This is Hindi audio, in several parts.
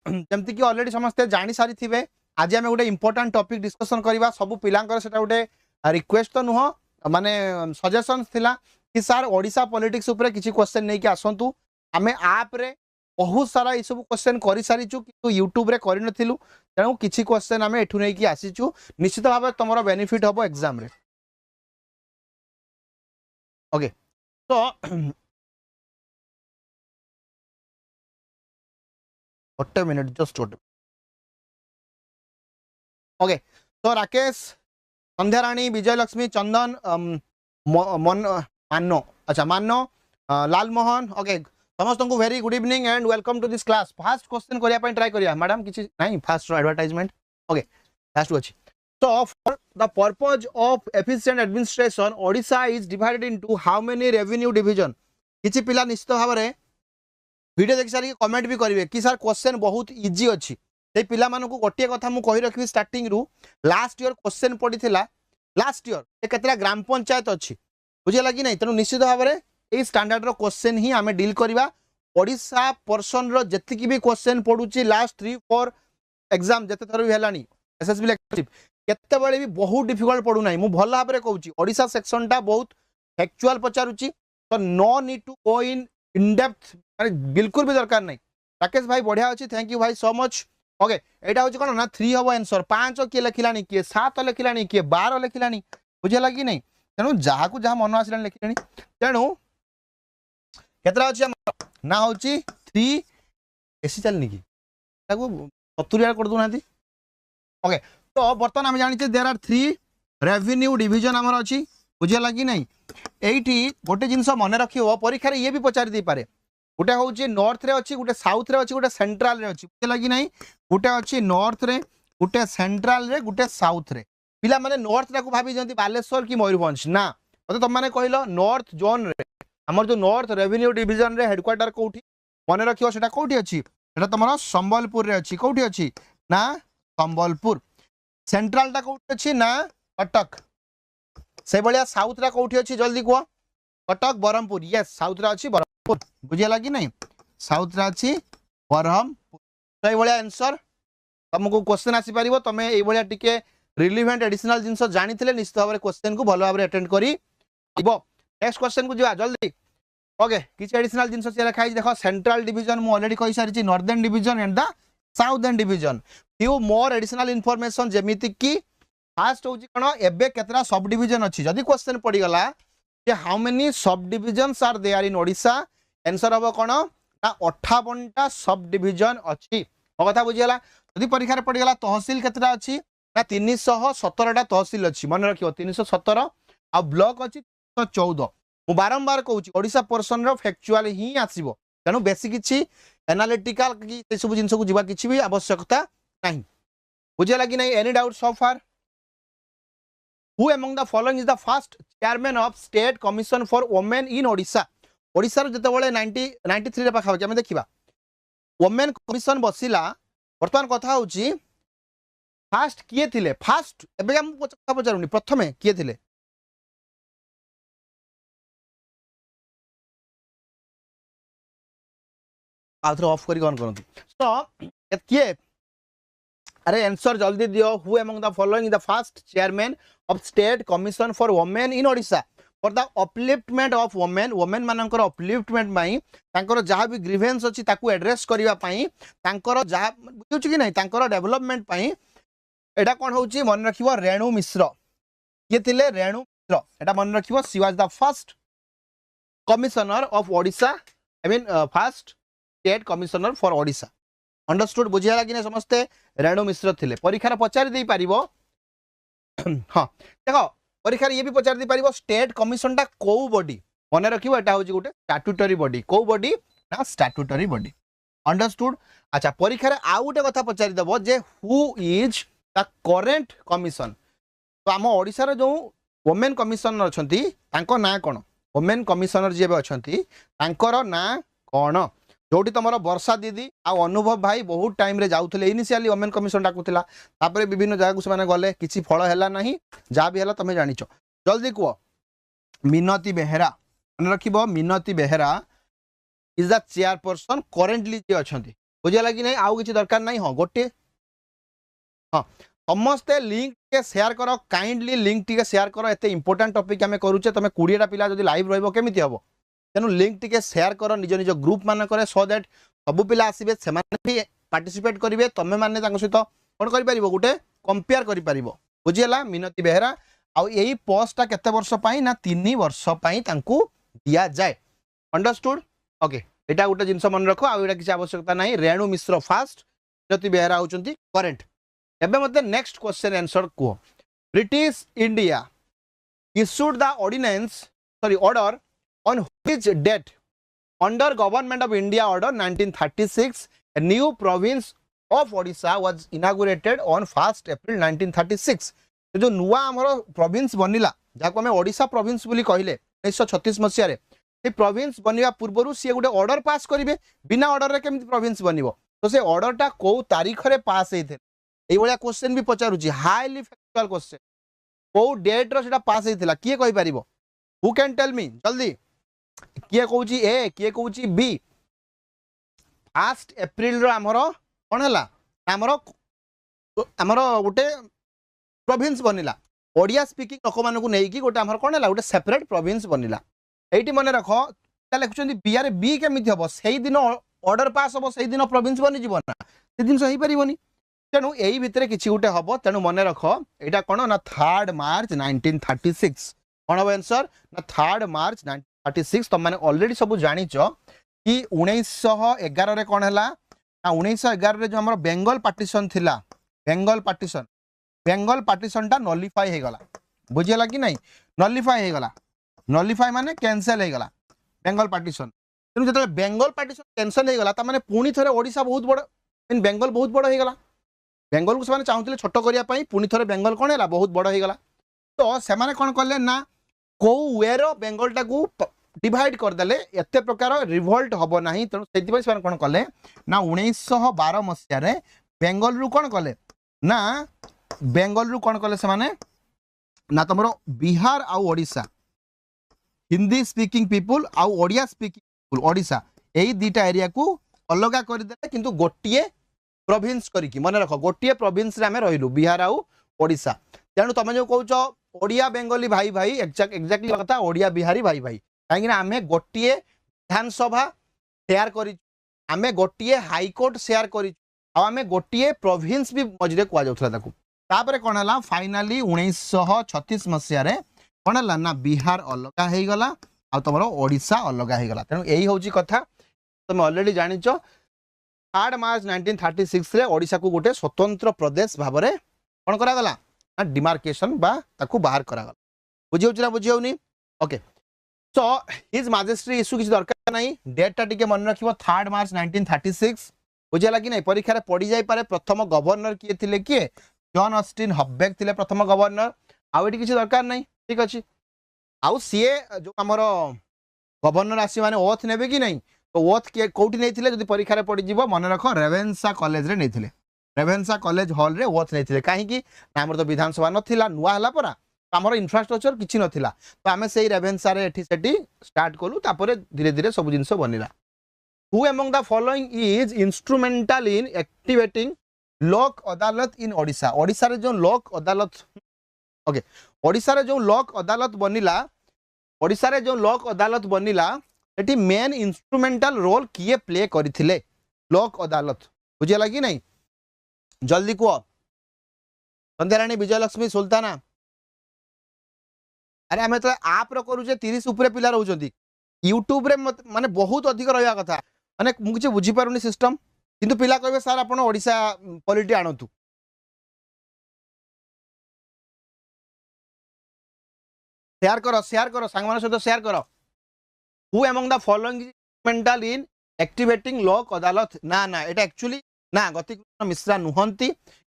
जमती कि ऑलरेडी समस्ते जानी सारी थिबे आज आम गोटे इंपोर्टाट टॉपिक डिस्कशन करवा सब पिलांकर सेटा गोटे रिक्वेस्ट तो नुह माने सजेशन थिला कि सर ओडिशा पॉलिटिक्स ऊपर किसी क्वेश्चन नहीं कि आसंतु आमे आप रे बहुत सारा ये सब क्वेश्चन कर सारीचु कि यूट्यूब रे कर नथिलु तेणु किसी क्वेश्चन आमे एठु नहीं कि आसीचु निश्चित भाव तुमरो बेनिफिट हबो एग्जाम रे ओके तो what minute just what okay तो राकेश संध्या राणी विजय लक्ष्मी चंदन मानो अच्छा मानो लाल मोहन ओके समस्त को very good evening and welcome to this class first question करिया पई ट्राई करिया मैडम किछि नहीं फास्ट एडवर्टाइजमेंट ओके लास्ट अछि so for the purpose of efficient administration Odisha is divided into how many revenue division किछि पिला निश्चित भाव रे वीडियो देख सारी कमेंट भी करिवे कि सर क्वेश्चन बहुत इजी अछि से पिला मानको को गोटिए कथा मु कहि रखबी स्टार्टिंग रु लास्ट ईयर क्वेश्चन पडिथिला लास्ट ईयर ए केतरा ग्राम पंचायत अछि बुझे लगी नहीं तेनु निश्चित भाव रे ए स्टैंडर्ड रो क्वेश्चन ही आमे डील करबा ओडिशा पर्सन रो जति भी क्वेश्चन पडुची लास्ट 3-4 एग्जाम जते थर भी हेलानी एसएसबी इलेक्टिव केते बेले भी बहुत डिफिकल्ट पडु नाही मु भल भाबरे कहूची ओडिशा सेक्शन टा बहुत फैक्चुअल पचारुची तो no need to go in depth माने बिल्कुल भी दरकार नहीं राकेश भाई बढ़िया अछि थैंक यू भाई सो मच ओके एटा होची कोन ना 3 हबो आंसर 5 के लिखिलानी के 7 लिखिलानी के 12 लिखिलानी बुझे लगी नहीं तेनु जहा को जहा मन आसिलानी लिखिलानी तेनु केतरा अछि ना होची 3 एसी चलनी की ताको 70 कर दु नाती ओके तो बर्तमान हम जानि देयर आर 3 रेवेन्यू डिवीजन हमर अछि बुझे लगी नहीं एठी गोटे जिंस मन रखियो परीक्षा रे ये भी पचारि दे पारे गोटे होची नॉर्थ रे अछि गोटे साउथ रे अछि गोटे सेंट्रल रे अछि बुझे लगी नहीं गोटे अछि नॉर्थ रे गोटे सेंट्रल रे गोटे साउथ रे पिला माने नॉर्थ रे को भाबी जंती बालेश्वर की मयूरभंज ना तो तुम माने कहिलो नॉर्थ जोन रे हमर जो नॉर्थ रेवेन्यू डिवीजन रे हेडक्वार्टर कोठी मन रखियो सेटा कोठी अछि सेटा तमरो संबलपुर रे अछि कोठी अछि ना संबलपुर सेंट्रल टा कोठी अछि ना कटक से बलिया साउथ रा कोठी अछि जल्दी को कटक बरहमपुर यस साउथ रा अछि बरहमपुर बुझे लगी नहीं साउथ रा अछि बरहमपुर सही बलिया आंसर तुमको क्वेश्चन आसी परिबो तमे एई बलिया टिके रिलेवेंट एडिशनल जिंस जानिथिले निश्चित भाबरे क्वेश्चन को भलो भाबरे अटेंड करी इबो नेक्स्ट क्वेश्चन को जिवा जल्दी ओके किछ एडिशनल जिंस से लिखाई देखो सेंट्रल डिवीजन मु ऑलरेडी कहि सारिछि northern division and the southern division few more additional information जेमिति की फास्ट होची कोन एबे केतरा सब डिवीजन अछि जदी क्वेश्चन पड़ी गला जे how many subdivisions are there in Odisha answer हबो कोन ना 58 टा सब डिवीजन अछि ओ कथा बुझियला जदी परीक्षा रे पड़ी गला तहसील केतरा अछि ना 317 टा तहसील अछि मन रखियो 317 आ ब्लॉक अछि 314 मु बारंबार कहूची ओडिशा पर्सन रो फैक्चुअल ही आसीबो तेनु बेसी किछि एनालिटिकल की ए सब जिंस को जिबा किछि भी आवश्यकता नहीं बुझे लगी नहीं any doubt so far Who among the following is the first chairman of State Commission for Women in Odisha? Odisha रो जते बळे 93 रे पाखा हम देखिबा वुमेन कमिशन बसिला वर्तमान कथा होची फास्ट किए थिले फास्ट एबे हम कथा पचारुनी प्रथमे किए थिले आउथर ऑफ करी ऑन करंतु तो किए अरे आंसर जल्दी दियो who among the following is the first chairman of State Commission for Women in Odisha for the upliftment of women मानकर upliftment माई तांकर जहाँ भी ग्रीवेंस अछि ताकू एड्रेस करिवा पाई तांकर जहाँ बुझुछि कि नहीं तांकर डेवलपमेंट पाई एटा कोन होछि मन रखिबो रेणु मिश्र ये थिले रेणु मिश्र एटा मन रखिबो she was the first commissioner of Odisha I mean first state commissioner for Odisha understood बुझिया लगी ने समस्ते रेणु मिश्र थिले परीक्षा रे पचारि देई पारिबो हां देखो परीक्षा रे ये भी पचारि देई पारिबो स्टेट कमिशन टा को बॉडी मने रखिबो एटा होची गुटे स्टैट्यूटरी बॉडी को बॉडी ना स्टैट्यूटरी बॉडी अंडरस्टूड अच्छा परीक्षा रे आ गुटे कथा पचारि देबो जे who is the current commission तो हम ओडिसा रे जो वुमेन कमिशनर अछंती तांको ना कोन वुमेन कमिशनर जे बे अछंती तांकर ना कोन जोटी तुम वर्षा दीदी आ अनुभव भाई बहुत टाइम रे जाउथले इनिशियली वुमेन कमिशन डाकुला तापर विभिन्न जगह से माने गले किछि फल हैला नहीं जा भी हैला तमे जानिचो जल्दी कुओ मिनती बेहेरा मन रखिबो Minati Behera is the chairperson currently जे अछंती बुझेगा कि नहीं आउ किसी दरकार नहीं हाँ गोटे हाँ समस्ते लिंक टे शेयर कर काइंडली लिंक टे शेयर कर एते इंपोर्टेंट टॉपिक आम करूचे तुम 20टा पिला जब लाइव रहिबो केमिति हबो तेनु लिंक टे शेयर कर निज निज ग्रुप मान करे सो दैट सब पिला आसीबे से माने भी पार्टिसिपेट करिवे तमे माने तांको सहित कोन करि परिबो गुटे कंपेयर करि परिबो बुझियला मिनती बेहरा आउ एही पोस्टटा केते वर्ष पई ना 3 वर्ष पई तांको दिया जाए अंडरस्टूड ओके एटा गुटे जिंस मन रखो आ एटा किसी आवश्यकता नहीं रेणु मिश्र फास्ट मिनती बेहरा होचंती करेंट एबे मते नेक्स्ट क्वेश्चन आंसर को British India issued the order on which date under government of India order 1936 a new province of Odisha was inaugurated on 1st April 1936 तो जो नुआ हमरो प्रोविंस बनिला जाको हमें ओडिशा प्रोविंस बोली कहले 1936 मसिया रे से प्रोविंस बनिया पूर्वरु से गोटे ऑर्डर पास करिवे बिना ऑर्डर रे केमिति प्रोविंस बनिवो तो से ऑर्डरटा को तारीख रे पास हेथे एई भलिया क्वेश्चन भी पचारुची हाईली फैक्चुअल क्वेश्चन को डेट रो सेटा पास हेथिला किए कहि परिबो हु कैन टेल मी जल्दी किए कहूची ए किए कहूची बी 1 एप्रिल रो हमरो कोन हला हमरो गोटे प्रोविंस बनिला ओडिया स्पीकिंग लोक मानू नहीं कि गोटे हमर कोन हला गोटे सेपरेट प्रोविंस बनिला एठी मने रखो ता लेखुचंदी बी आर बी केमिति हबो सेही दिन ऑर्डर पास हबो सेही दिन प्रोविंस बनि जीवो ना से दिन सही परिबोनी तेणु यही भितर किसी गोटे हम तेणु मन रख यहाँ कौन ना 3 मार्च 1936 कौन हम आंसर ना 3 मार्च 1936 तुम मैंने ऑलरेडी सब जानिच कि 1911 कौन है ना 1911 जो हमारे बेंगल पार्टीशन थिला बेंगल पार्टीशन टा नॉलिफाई हो गला बुझेगा कि नहीं नॉलिफाई माने कैंसल हो गला बेंगल पार्टीशन तेणु जो बेंगल पार्टीशन कैंसल हो गला माने पुणी थे ओडिशा बहुत बड़ मीन बेंगल बहुत बड़ हो गला बेंगल को से चाहूले छोट करने पुणी थे बेंगल कौन है बहुत बड़ हो गला तो से कौन कले ना कौ वे बेंगलटा को डिवाइड करदे एत प्रकार रिभोल्ट हम ना तेणु से कौन कले ना 1912 मसीह बेंगल रु कौन कले ना बेंगल रु कौन कले से ना तुम बिहार आउ ओडिशा हिंदी स्पीकिंग पीपुल आउ ओडिया स्पीकिंग पीपुल ओडिशा यही दुईटा एरिया को अलग करदे किंतु गोटे प्रोविंस करिकी मन रख गोटे प्रोविंस रे आमे रहिलु बिहार आउ ओडिशा तेणु तुम जो कहूच ओडिया बेंगली भाई भाई एक्जाक्टली कथा ओडिया बिहारी भाई भाई कहीं आमे गोटे विधानसभा शेयर करी आमे गोटे हाईकोर्ट शेयर करी आमे गोटे प्रोविंस भी मझे कह जाता कौन है फाइनाली 1936 मसीह कौन है ना बिहार अलग हो गला आ तुम ओडिशा अलग हो गला तेणु यही हूँ कथा तुम ऑलरेडी जानिच 3 मार्च 1936 रे ओडिशा को गोटे स्वतंत्र प्रदेश भाव में कौन करागला डिमार्केशन बा ताकू बाहर करागला बुझे बुझे okay so his majesty issue किसी दरकार नहीं डेटा टिके मन रखिबो 3 मार्च 1936 बुझेला कि नहीं परीक्षा रे पड़ी जाई पारे प्रथम गवर्नर किए थिले किए जॉन ऑस्टिन हबेक थिले प्रथम गवर्नर आउ एटी किसी दरकार नहीं ठीक अछि आउ सीए जो हमर गवर्नर आसी माने ओथ नेबे कि नहीं तो ओथ के कोठी नहीं थिले जदि परीक्षा रे पड़ी जीवो मन रख रेवेन्सा कॉलेज रे नहीं थिले रेवेन्सा कॉलेज हॉल रे ओथ नहीं थिले काहे कि हमर तो विधानसभा नथिला नुआ हला परा हमर इंफ्रास्ट्रक्चर किछि नथिला तो आमे सेही रेवेन्सा रे एठी सेठी स्टार्ट कलु तापरे धीरे धीरे सब जिंस बनिला who among the following is instrumental in activating Lok Adalat इन ओडिशा ओडिशा रे जो लोक अदालत ओके ओडिशा रे जो लोक अदालत बनिला एटी मेन इंस्ट्रूमेंटल रोल किए प्ले करथिले लोक अदालत बुझे लगी नहीं जल्दी कह संध्याराणी विजयलक्ष्मी सुल्ताना अरे आम तो आप करुचे 30 उपरे पिला रोचंती यूट्यूब रे माने बहुत अधिक रहा कथा माने मुझे बुझी पारुनी सिस्टम किंतु पिला कहबे सर आपण ओडिशा पॉलिटी आणतु शेयर करो सांग मान सहित शेयर करो who among the following instrumental in activating Lok अदालत ना ना एटा एक्चुअली ना गतिकृष्ण मिश्रा नुहंती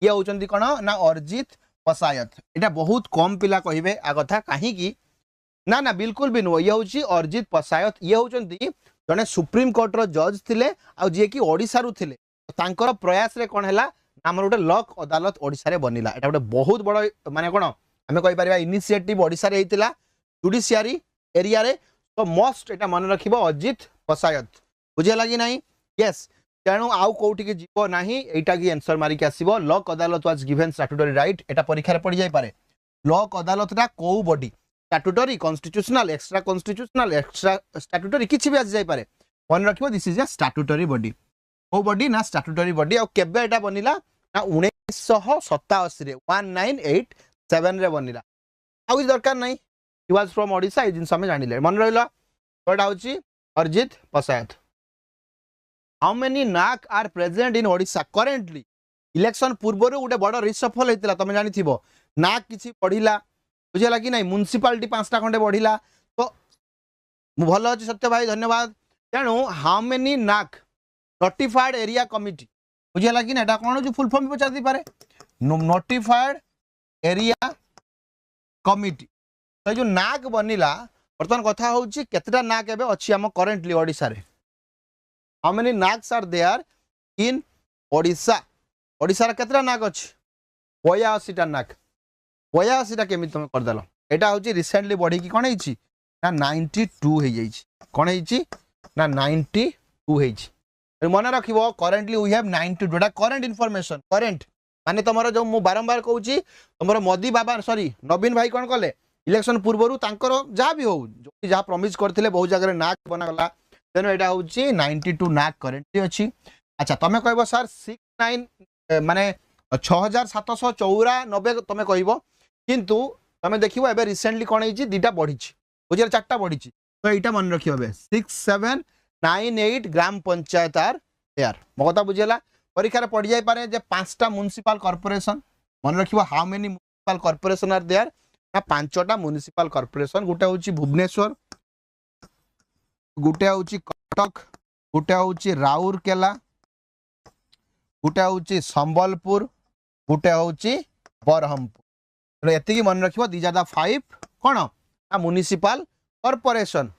ये होचंती कोन ना अर्जित पसायत एटा बहुत कम पिला कहिबे आ कथा काहे कि ना ना बिल्कुल भी नुह ये होची अर्जित पसायत ये होचंती जने सुप्रीम कोर्ट रो जज थिले आ जे कि ओडिसा रु थिले तांकर प्रयास रे कोन हैला हमर गोटे लोक अदालत ओडिसा रे बनिला एटा गोटे बहुत बड़ माने कोन हमें कहि परिबा इनिशिएटिव ओडिसा रे हेतिला जुडिशियरी एरिया रे तो मोस्ट एटा मन रखिबो अजित पसायत बुझे लगी नहीं यस तेणु आउ कोठी के जीव नाही एटा की आंसर मारी के आसीबो लॉक अदालत वाज गिवन स्टैट्यूटरी राइट एटा परीक्षा रे पड़ी जाय पारे लॉक अदालत रा को body statutory constitutional extra statutory किछि भी आ जाय पारे मन रखिबो this is a statutory body को बॉडी ना स्टैट्यूटरी बॉडी आ केबे एटा बनिला ना 1987 रे 1987 रे बनिला आउ दरकार नाही ही वाज फ्रॉम ओडिशा ए जिन समय जानिले मन रहला कोटा होची अरिजीत पसायत हाउ मेनी नाक are present in Odisha currently election पूर्व गोटे बड़ रिसफल होता तुम जानी नाक किसी बढ़ला बुझेगा कि नहीं म्युनिसिपालिटी 5टा खंडे बढ़ला तो भल अच्छे सत्य भाई धन्यवाद तेणु हाउ मेनी नाक नोटिफाइड एरिया कमिटी बुझेगा कि ना कौन जो फुल फॉर्म भी पचार पारे नोटिफाइड एरिया कमिटी तो जो नाक बनिला बर्तमान कथा हूँ केतटा नाक एबे अच्छी आम करेंटली ओडिशा रे how many NACs are there in Odisha Odisha रे केतटा नाक अछि 82टा नाक 82टा केमि तुम कर देलो एटा होची रिसेंटली बढ़ी की कोन हेची ना 92 हे जाईची कोन हेची ना 92 हेची मन रखिबो करेंटली वी हैव 92 डा करेंट इंफॉर्मेशन करेंट माने तमरो जो मु बारंबार कहूची तमरो मोदी बाबा सॉरी नवीन भाई कोन कले इलेक्शन पूर्वरु तांकर जा भी हो जो जा प्रॉमिस करथिले बहुत जगह नाक बना गला तेनो एटा होची 92 नाक करेंटली अछि अच्छा तमे कहबो सर 69 माने 6794 तमे कहबो किंतु तमे देखिबो एबे रिसेंटली कोन हेची दीटा बढ़ीची बुझिर चारटा बढ़ीची तो एटा मन रखियो एबे 6798 ग्राम पंचायत आर यार मगता बुझेला परीक्षा रे पड़ जाय पारे जे 5टा म्युनिसिपल कॉर्पोरेशन मन रखिबो how many municipal corporation are there ना 5टा म्युनिसिपल कॉर्पोरेशन गुटे होची भुवनेश्वर गुटे होची कटक गुटे होची राउरकेला गुटे होची संबलपुर गुटे होची बरहमपुर एति मन रखिबो दीज आर द 5 कोन ना म्युनिसिपल कॉर्पोरेशन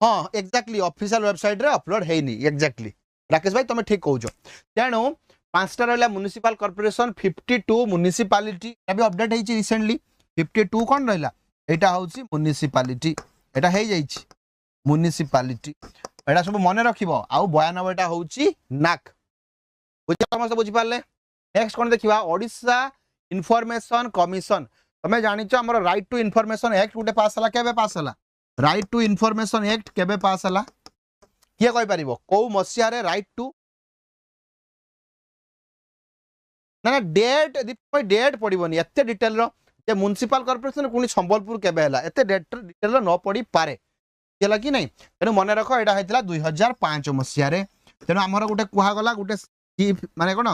हाँ एक्जाक्टली ऑफिशियल वेबसाइट रे अपलोड हेनी एक्जाक्टली राकेश भाई तुम ठीक कहूछ तेणु 5टा रहा म्युनिसिपल कॉर्पोरेशन 52 म्युनिसिपालिटी अभी अपडेट होती रिसेंटली 52 कौन रहा यहाँ हूँ म्युनिसिपालिटी यहाँ हो जाइए म्युनिसिपालिटी यहाँ सब मन रख आउ 92टा हूँ नाक बुझे समस्त बुझीपारे नेक्स्ट कौन देखा ओडिशा इनफॉरमेशन कमिशन तुम जानिच आम राइट टू इनफॉरमेशन एक्ट गोटे पास है केबे पास है राइट टू इनफॉरमेशन एक्ट केबे पास है किए कहि परिबो को मसिया रे राइट टू ना डेट दीप डेट पड़ोनी एत डिटेल रे म्युनिसिपल कॉर्पोरेशन पुणी संबलपुर केबे हला एत डिटेल न पड़ी पारे केला कि नहीं तेणु मन रख एटा होता 2005 मसिया रे तेणु आमर गोटे कहगला गोटे माने कोन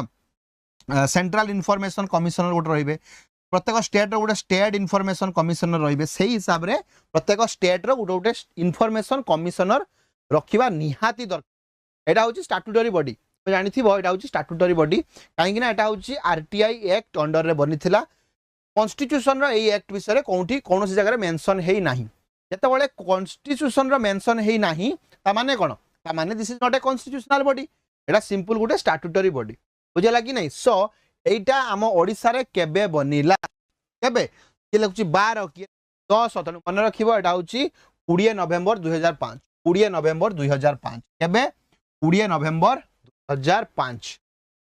सेंट्रल इनफॉरमेशन कमिशनर गोटे रे प्रत्येक स्टेट रो गोटे स्टेट इनफॉरमेशन कमिशनर रे से हिसाब रे प्रत्येक स्टेट रो गोटे गोटे इनफॉरमेशन कमिशनर रखा निहाती दरकार यहाँ हूँ स्टैट्यूटरी बॉडी तो जानी यहाँ हूँ स्टैट्यूटरी बॉडी कहीं यहाँ हूँ आरटीआई एक्ट अंडर रे बनी कॉन्स्टिट्यूशन रो एई एक्ट विषय कौटी कौन जगह मेंशन है ना जिते कॉन्स्टिट्यूशन रो मेंशन है ना ताने कौन ताने this is not a constitutional body Etah simple गोटे स्टैट्यूटरी बॉडी बुझेगा कि नहीं सो एटा आम ओडिशा रे केबे बनिला केबे कि लिखुची 12 कि 10 तेणु मन रखिबो एटा हूँ 20 नवेम्बर 2005 20 नवेम्बर 2005 केबे 20 नवेम्बर 2005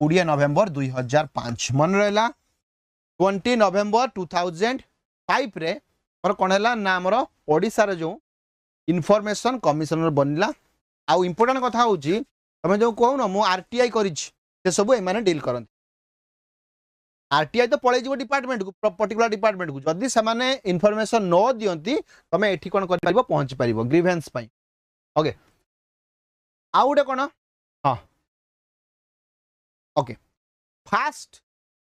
20 नवेम्बर 2005 मन रहला 20 नवेम्बर 2005 रे और कौन है ना आमर ओडिशा रे जो इनफॉरमेशन कमिशनर बनला आउ इंपोर्टेंट कथा हूँ तुम जो कहून मु आरटीआई करी सब एमाने डील करते आरटीआई तो पड़े डिपार्टमेंट को पर्टिकुलर डिपार्टमेंट को जदि से इनफॉरमेशन न दियंती तुम एठी कोन कर पारिबो पहुंच पारिबो ग्रीवेंस पई ओके आउ गोटे कौन हाँ ओके फास्ट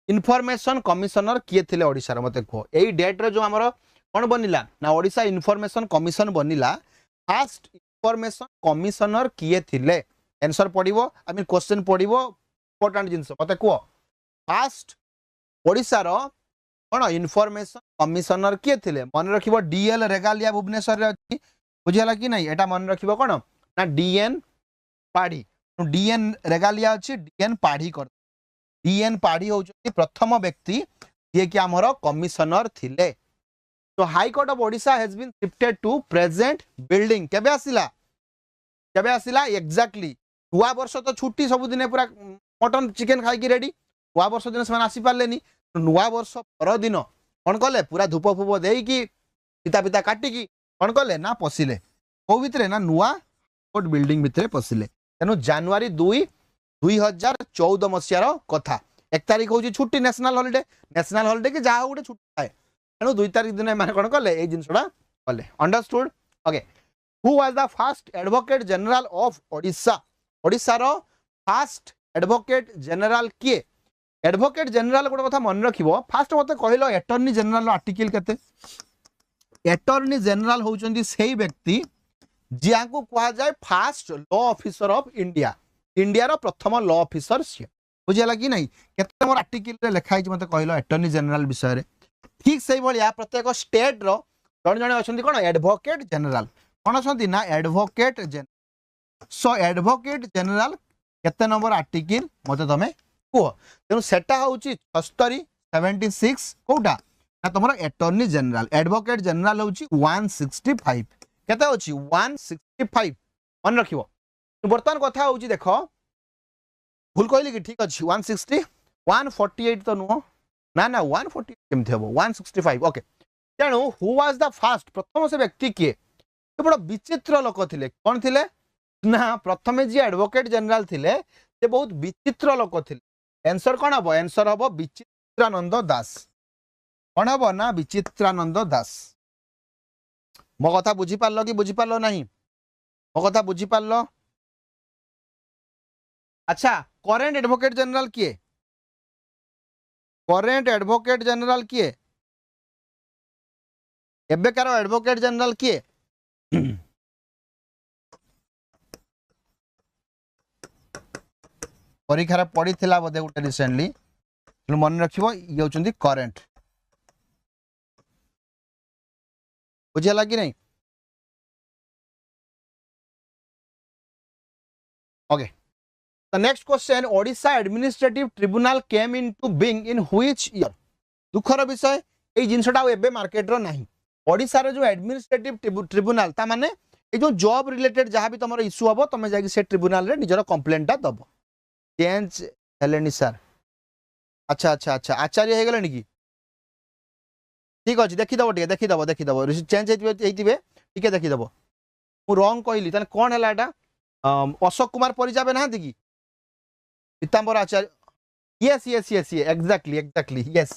इनफॉरमेशन कमिशनर किए थे ओडिशा मत कह यही डेट रे जो आमर कौन बनिला ना ओडिशा इनफॉरमेशन कमिशन बनिला फास्ट इनफॉरमेशन कमिशनर किए थे आंसर पड़ो आई मीन क्वेश्चन पड़ो इंपोर्टेंट जिनस मत कह फास्ट ओडिशा रो कौन इनफॉरमेशन कमिशनर किए थे मन रख डीएल रेगालिया भुवनेश्वर अच्छी बुझेगा कि नहीं एटा मन रख कौन ना डीएन पाढ़ी डीएन रेगालिया अच्छी डीएन पाढ़ी कर डीएन पाढ़ी होउछथि प्रथम व्यक्ति ये कि आमर कमिशनर थिले तो high court of Odisha has been shifted to present building केबे आसिला एग्जैक्टली नुआ वर्ष तो छुट्टी सब दिन पूरा मटन चिकेन खाई रेडी नुआ वर्ष दिन से आसी पारे नुआ वर्ष पर दिन कौन कले पूरा धूप फूप देकी पिता पिता काटिकी कौन कले ना पशिले कौ भितर ना नुआ कोर्ट बिल्डिंग भितर पशिले तेणु जनवरी 2014 मसीहार कथा 1 तारिख हूँ छुट्टी नेशनल हॉलिडे कि जहाँ गोटे छुट्टी थाए तेणु 2 तारिख दिन मैंने कौन कले ये जिनसा कले understood okay who was the first advocate general of Odisha ओडिशार फास्ट एडवोकेट जनरल किए एडवोकेट जनरल गोटे कथा मन रखिबो फास्ट मते कहलो अटॉर्नी जनरल आर्टिकल केते अटॉर्नी जनरल होउचंदी सेही व्यक्ति जिया को कहा जाए fast law officer of India India रो प्रथम लॉ ऑफिसर से बुझिला कि नहीं केते मोर आर्टिकल रे लिखाई मते कहलो अटॉर्नी जनरल विषय रे ठीक सही भलिया प्रत्येक स्टेट रो जण जण अछंती कोन एडवोकेट जनरल कोन अछंती ना advocate general so advocate general केते नंबर आर्टिकल मते तमे को तेणु सेटा होची 76 76 कोटा ना तुम अटॉर्नी जनरल एडवोकेट जनरल होची 165 केते होची 165 मन रखिबो वर्तमान कथा होची देखो भूल कहली कि ठीक अछि 160 148 तो नुह ना ना 148 केमथि हबो 165 ओके तेणु हु वाज द फर्स्ट प्रथम से व्यक्ति किए तो बड़ा विचित्र लोक थिले कोन थिले ना प्रथमे जी एडवोकेट जनरल थिले से बहुत विचित्र लोक थिले आंसर कौन हम आंसर हम विचित्रानंद दास कौन हम ना विचित्रानंद दास मो कथा बुझी पारलो कि बुझी पारलो नहीं मो कथा बुझी पारलो अच्छा करेंट एडवोकेट जनरल किए करेंट एडवोकेट जनरल किए एबेकार एडवोकेट जनरल किए परीक्षा पड़ी थिला बोधे गोटे रिसेंटली मन रखिबो ये होचंदी करेंट बुझिला कि नहीं okay the next question Odisha administrative tribunal came into being in which year दुखर विषय ए जिनसटा एबे मार्केट रो नहीं ओडिशा रो जो एडमिनिस्ट्रेटिव ट्रिब्यूनल ता माने ए जो जॉब रिलेटेड जहां भी तमरो इशू हबो तमे जाकी से ट्रिब्यूनल रे निजरो कंप्लेंट ता दबो चेंज हेलेनी सर अच्छा अच्छा अच्छा आचार्य हे गेलनी की ठीक अछि देखिदबो चेंज हेतिबे ठीक देखिदबो मु रॉन्ग कहली तने कोन हला एटा अशोक कुमार परिजाबे नाहंती की Pitambar Acharya yes yes yes exactly yes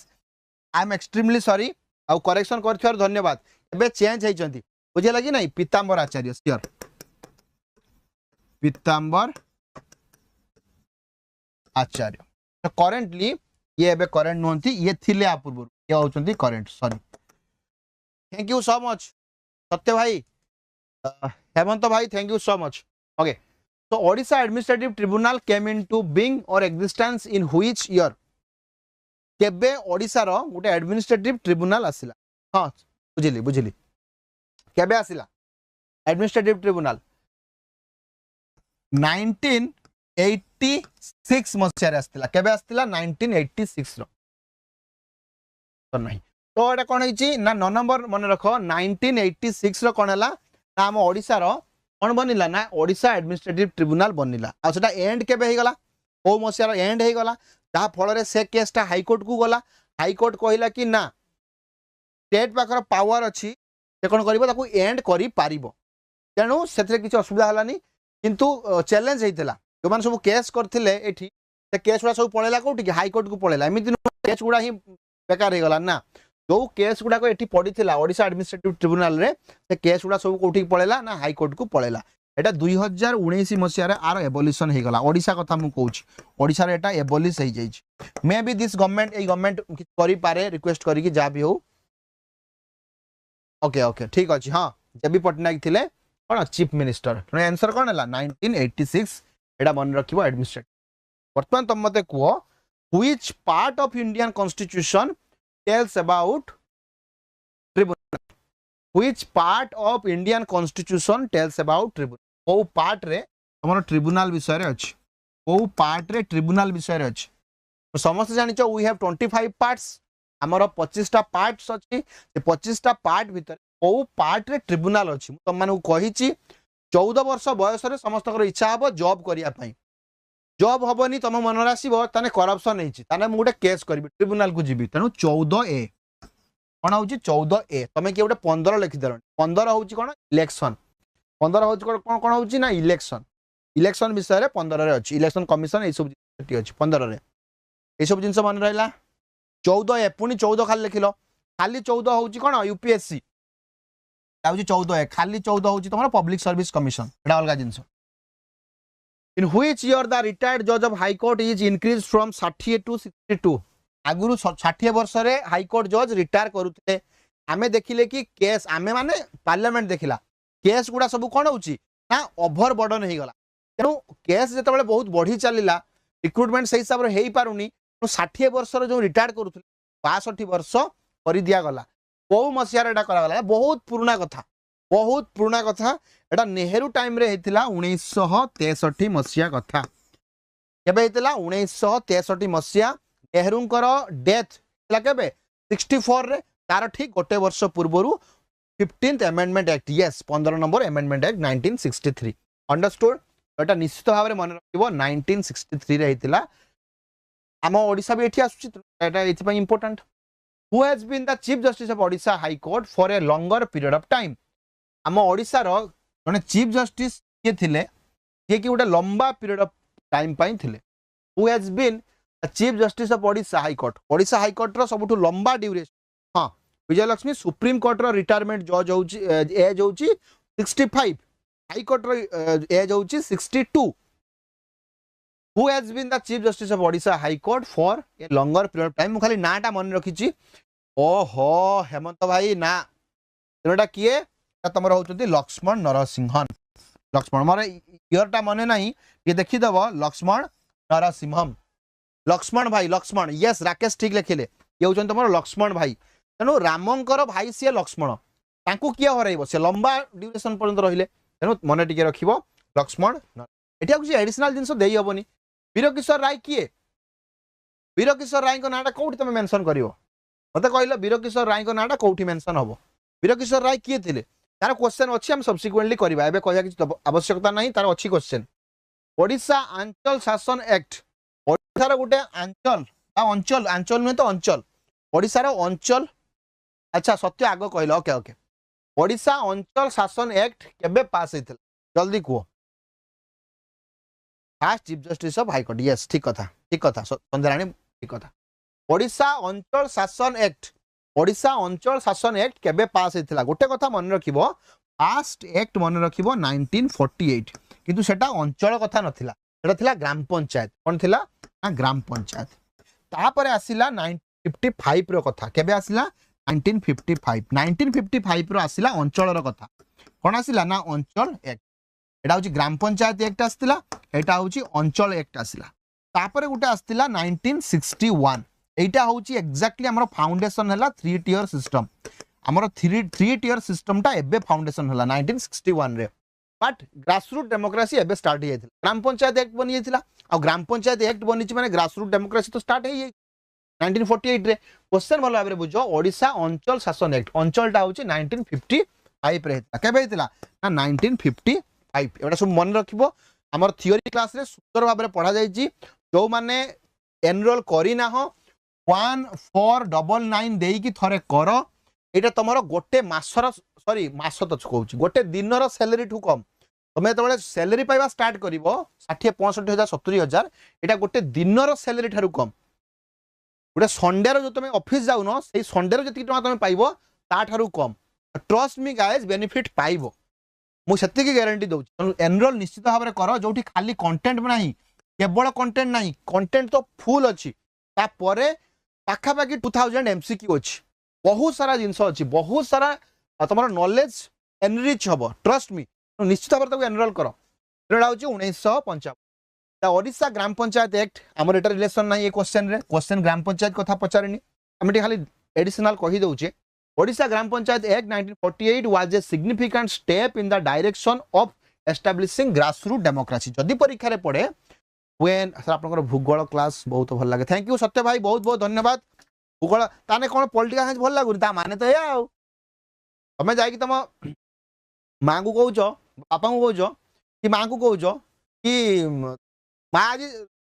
I am extremely sorry आ करेक्शन करथिवार धन्यवाद एबे चेंज हेचंती बुझे लगी नहीं पीतांबर आचार्य श्योर पीतांबर आचार्य तो करेंटली ये एबे करेंट नहंती ये थिले आ पूर्व ये होचंती current sorry thank you so much Satya भाई हेमंत भाई thank you so much okay तो Odisha administrative tribunal came into being or existence in which year केबे ओडिशा रो गोटे एडमिनिस्ट्रेटिव ट्रिब्यूनल आसिला हां बुझिली केबे आसिला एडमिनिस्ट्रेटिव ट्रिब्यूनल 1986 मसिया आसला केबे आसला 1986 रो तो नहीं तो एटा कोन हिची ना 9 नंबर मन रखो 1986 रो कोन हला ना हम ओडिशा रो कोन बनिला ना ओडिशा एडमिनिस्ट्रेटिव ट्रिब्यूनल बनिला आ सेटा एंड केबे हे गला ओ मसिया रो एंड हे गला ता फल रे से केसटा हाई कोर्ट को गला हाई कोर्ट कहला कि ना स्टेट पाखर पावर अछि से कोन करबो ताकू एंड करि पारिबो तेनु सेथरे किछ असुविधा हलानी किंतु चैलेंज हेतिला जो मान सब केस करथिले एठी से केस गुडा सब पळेला कोठी हाई कोर्ट को पळेला एमिति केस गुडा ही बेकार हे गला ना जो केस गुडा को एठी पडिथिला ओडिशा एडमिनिस्ट्रेटिव ट्रिब्यूनल रे से केस गुडा सब कोठी पळेला ना हाई कोर्ट को पळेला एटा 2019 मसिया रे आर एबोलिशन हे गला ओडिशा कथा मु कहूची ओडिशा रे एटा एबोलिश हे जाई may be this government A government करि पारे रिक्वेस्ट करी कि जा भी हो ओके ओके ठीक अछि हां जेबी पटनायक थिले कोन चीफ मिनिस्टर आंसर कोन हला 1986 एटा मन रखिबो एडमिनिस्ट्रेटिव वर्तमान तुम मते को which part of Indian constitution tells about tribunal which part of Indian constitution tells about tribunal को पार्ट रे हमर ट्रिब्यूनल विषय रे अछि को पार्ट रे ट्रिब्यूनल विषय रे अछि तो समस्त जानिचो वी हैव 25 पार्ट्स हमर 25 टा पार्ट्स अछि से 25 टा पार्ट भीतर को पार्ट रे ट्रिब्यूनल अछि तुम माने कहिची 14 वर्ष बयस समस्त इच्छा हम जॉब करने जॉब हेनी तुम मन आसो ताने करप्शन होने मुझे केस करी ट्रिब्यूनाल को जीवी तेणु 14A कौन हूँ 14A तुम किए गोटे 15 लिखिदेल 15 हूँ कौन इलेक्शन 15 हूँ कौन कौन हूँ ना इलेक्शन इलेक्शन विषय 15 अच्छी इलेक्शन कमिशन ये सब अच्छी 15 ये सब जिन मन रहा 14A पुणी 14 खाली लिखिल खाली 14 हूँ कौन यूपीएससी 14A खाली 14 हूँ तुम पब्लिक सर्विस कमिशन एटा अलग जिन in which year the retired जज of high court is increase from 60 to 62 आगुरु 60 वर्ष रे हाई कोर्ट जज रिटायर करुते आमे देखिले कि केस आमे माने पार्लियामेंट देखिला केस गुडा सब कोन होची ना ओभर बर्डन हे गला तेनु केस जते बेले बहुत बढ़ी चलिला रिक्रूटमेंट सही हिसाब रे हेई पारुनी 60 वर्ष रे जो रिटायर करुते 62 वर्ष करि दिया गला बहु मसिया रे एटा करा गला बहुत पुराना कथा एटा नेहरू टाइम रे हेतिला 1963 मसिया कथा केबे हेतिला 1963 मसिया नेहरूंकर डेथ हला केबे 64 रे तार ठीक गोटे वर्ष पूर्वरु 15th amendment act yes 15 number amendment act 1963 understood एटा निश्चित भाव रे मन रखिबो 1963 रे हेतिला आम ओडिसा भी एठी आसुची एटा एथि पय important who has been the chief justice of Odisha high court for a longer period of time आम ओडिसा रो जने चीफ जस्टिस के थिले जे कि गोटे लंबा पीरियड ऑफ टाइम पय थिले who has been chief justice of Odisha high court रो सबुठु लंबा ड्यूरेशन हां विजयलक्ष्मी सुप्रीम कोर्ट रो रिटायरमेंट जज होची एज होची 65 हाई कोर्ट रो एज होची 62 who has been the chief justice of Odisha high court for a longer period of time खाली नाटा मन रखिची ओहो हेमंत भाई ना तेनोटा किए तमर होचंती लक्ष्मण नरसिंहन लक्ष्मण मोर इयरटा मने नहीं ये देखिदेव लक्ष्मण नरसिंहम लक्ष्मण भाई लक्ष्मण यस राकेश ठीक लिखिले ये होचन तुम लक्ष्मण भाई तेणु रामंकर भाई सी लक्ष्मण तांकू किए हरइब से लंबा ड्यूरेशन पर्यंत रहिले तेणु मन टिके रखिबो लक्ष्मण एटा कुछ एडिशनल जिंस देई हबनी वीरकिशोर राय किए वीरकिशोर राय को नाटा कोठी तुम मेंशन करिवो मते कहलो वीरकिशोर राय को नाटा कोठी मेंशन हबो वीरकिशोर राय किए थिले तार क्वेश्चन अच्छी हम सब्सिक्वेंटली करबा एबे कहया कि आवश्यकता नहीं तार अच्छी क्वेश्चन ओडिशा अंचल शासन एक्ट ओडिसा गोटे अंचल अंचल अंचल नुहे तो अंचल ओडिशा अंचल अच्छा सत्य आग कहल ओके ओके ओडिशा अंचल शासन एक्ट केबे पास होइथिला जल्दी कहो fast chief justice of high court yes ठीक कथा संध्याराणी ठीक कथा ओडिशा अंचल शासन एक्ट केबे पास होइथिला गोटे कथा मन रखिबो फास्ट एक्ट मन रखिबो 1948 किंतु सेटा अंचल कथा नथिला सेटा थिला ग्राम पंचायत कोन थिला ग्राम पंचायत तापरे आसिला 1955 रो कथा केबे आसिला 1955 रो आसिला अंचल रो कथा कोन आसिला ना अंचल एक्ट एटा होची ग्राम पंचायत एक्ट आस्तिला एटा होची अंचल एक्ट आसिला तापरे गुटे आस्तिला 1961 एटा होची एक्जेक्टली हमर फाउंडेशन हला 3 टियर सिस्टम हमर 3 टियर सिस्टम टा एबे फाउंडेशन हला 1961 रे बट ग्रासरूट डेमोक्रेसी एबे स्टार्ट हे ग्राम पंचायत एक्ट बनी जेतिला आ ग्राम पंचायत एक्ट बनी छि माने ग्रासरूट डेमोक्रेसी तो स्टार्ट हे 1948 रे क्वेश्चन भलो भाबरे बुझो ओडिशा अंचल शासन एक्ट अंचल टा होची 1955 रे हेतला केबे हेतला ना 1955 एटा सब मन रखिबो हमर थियोरी क्लास रे सुंदर भाबरे पढा जाई छि जो माने एनरोल करी ना हो 1499 देई की थरे करो एटा तमरो गोटे मासर सॉरी मास तो कहूँ गोटे दिनर सैलरी ठू कम तुम जो सैलरी पाइबा स्टार्ट कर 60 65 हजार 70 हजार एटा गोटे दिनर सैलरी ठारू कम गोटे संडे जो तुम ऑफिस जाऊन से संडे जी तुम पाइब ताठारू कम ट्रस्ट मी गाइज बेनिफिट पाइब मुझे ग्यारंटी दूँ एनरोल निश्चित भाव में कर जो खाली कंटेंट ना केवल कंटेंट ना कंटेंट तो फुल अच्छी पाखापाखि 2000 MCQ अच्छी बहुत सारा जिनस अच्छी बहुत सारा तुम नॉलेज एनरिच हम ट्रस्ट मी निश्चित भाव में एनरोल कर एटा हूँ 1955 ओडिशा ग्राम पंचायत एक्ट आमर एटा रिलेशन ना ये क्वेश्चन ग्राम पंचायत कथा पचारे आम खाली एडिशनल कही दौचे Odisha Gram Panchayat act 1948 was a significant step in the direction of establishing grassroot democracy जदि परीक्षा रे पड़े व्हेन सर आपनकर भूगोल क्लास बहुत भल लगे थैंक यू सत्य भाई बहुत बहुत धन्यवाद भूगोल ताने कोन पॉलिटिकल साइंस भल लागुनी ता माने तो या तुम जाई कि तुम मां को कहूछ बापा को कौच कि माँ को कौच कि माँ आज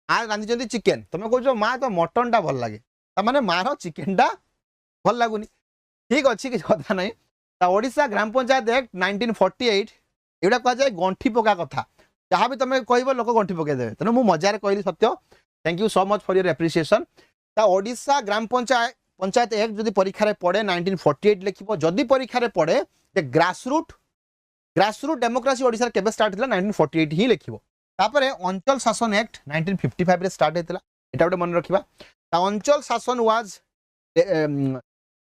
माँ रांधि चिकेन तुम कौच माँ तो मटन टा भल लगे माने मार चिकेन टा भल लगुनि ठीक अच्छी किसी कथा ना ओडिशा ग्राम पंचायत एक्ट 1948 एटा कह जाए गंठी पका कथा जहाँ भी तुम कह लोक गंठी पकईदे तेणु मुझे मजार कहली सत्य thank you so much for your appreciation Odisha Gram Panchayat act जदि परीक्षा पड़े 1948 लिखिबो जदि परीक्षा पड़े ग्रासरूट डेमोक्रेसी ओडिशा केबे स्टार्ट थिला 1948 ही लिखिबो तापरे अंचल शासन एक्ट 1955 रे स्टार्ट हेतिला एटा गोटे मन रखिबा अंचल शासन was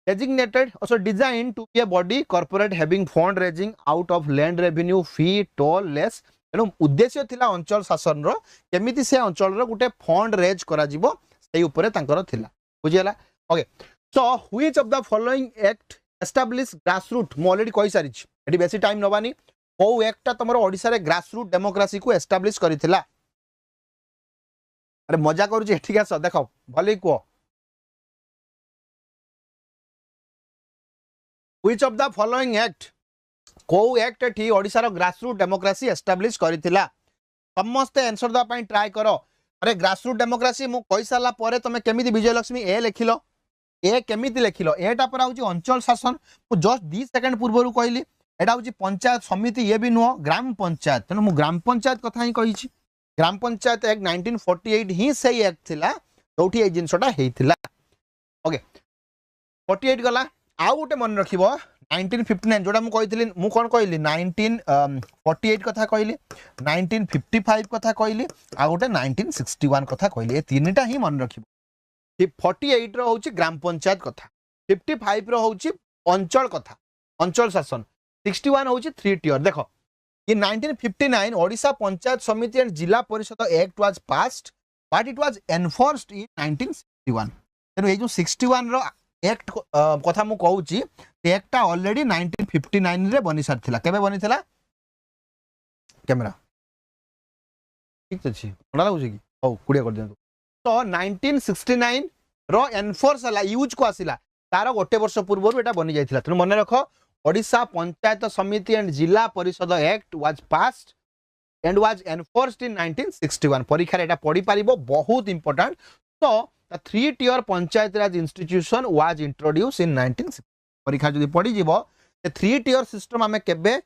designated also designed to be a body corporate having fund raising out of land revenue fee toll less तेणु उद्देश्य थिला अंचल शासन रो केमिति से अंचल रो गुटे फंड रेज करा जिवो सेही उपरे तांकर थिला बुझियला okay so which of the following act establish grassroot मु ऑलरेडी कहि सारिछ एटी बेसी टाइम नबानी को एक्टा तमरो ओडिसा रे ग्रासरूट डेमोक्रेसी को एस्टैब्लिश करिथिला अरे मजा करूची एठी का स देखो भले को which of the following act को एक्ट एठी ओडिसा रो ग्रासरूट डेमोक्रेसी एस्टैब्लिश करिथिला समस्त आंसर दा पई ट्राई करो अरे ग्रासरूट डेमोक्रेसी मु कहि साला परे तमे केमिति विजयलक्ष्मी ए लिखिलो ए केमिति लिखिलो एटा पर आउची अंचल शासन मु जस्ट 2 सेकंड पूर्वरु कहली एटा आउची पंचायत समिति ये भी नुह ग्राम पंचायत तेनु मु ग्राम पंचायत कथा ही कहिछि ग्राम पंचायत एक्ट 1948 ही सही एक्ट थिला जोठी ए जिंसटा हेइथिला ओके 48 गला आउ गोटे मन रखिबो 1959 जोटा मु कहितली मु कोन कहली 1948 कथा कहली 1955 कथा कहली आ गोटे 1961 कथा कहली ए तीनटा ही मन रखिबो 48 रो होची ग्राम पंचायत कथा 55 रो होची अंचल कथा अंचल शासन 61 होची 3 टियर देखो in 1959 ओडिशा पंचायत समिति and Zilla Parishad act was passed but it was enforced in 1961 तेनु ए जो 61 रो एक्ट कथा मु कहूची एक्टा ऑलरेडी 1959 रे बनी सारथिला केबे बनी थिला कैमरा ठीक अछि बड़ा लागुची कि ओ कुडिया कर देंतु तो 1969 रो एनफोर्स हला यूज को आसिला तार गोटे वर्ष पूर्व एटा बनी जाइथिला तनु मन रखो ओडिशा पंचायत समिति and Zilla Parishad act was passed and was enforced in 1961 परीक्षा एटा पढी पारिबो बहुत इंपोर्टेंट तो the 3-tier panchayat Raj institution was introduce इन 1960 परीक्षा जदि पढी जीवो ते 3-tier सिस्टम हमें केबे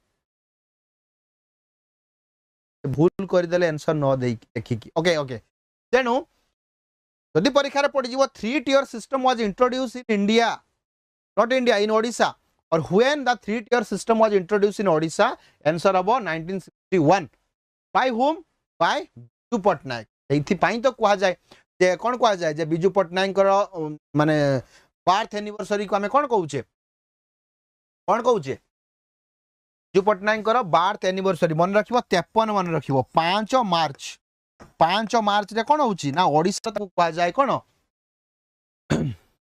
भूल कर देले आंसर न देई देखि की ओके ओके तेनु जदि परीक्षा रे पढी जीवो 3-tier system was introduce in India not India in Odisha और when the 3-tier system was introduce in Odisha answer अब 1961 by whom by Biju Patnaik एथि पई तो कुआ जाय जे कोन कुआ जाय जे बिजू पटनायक माने बर्थ एनिवर्सरी को हमें कोन कहूचे बिजू पटनायक बर्थ एनिवर्सरी मन रखिबो 53 मन रखिबो 5 मार्च रे कोन होउची ना ओडिसा को कुआ जाय कोन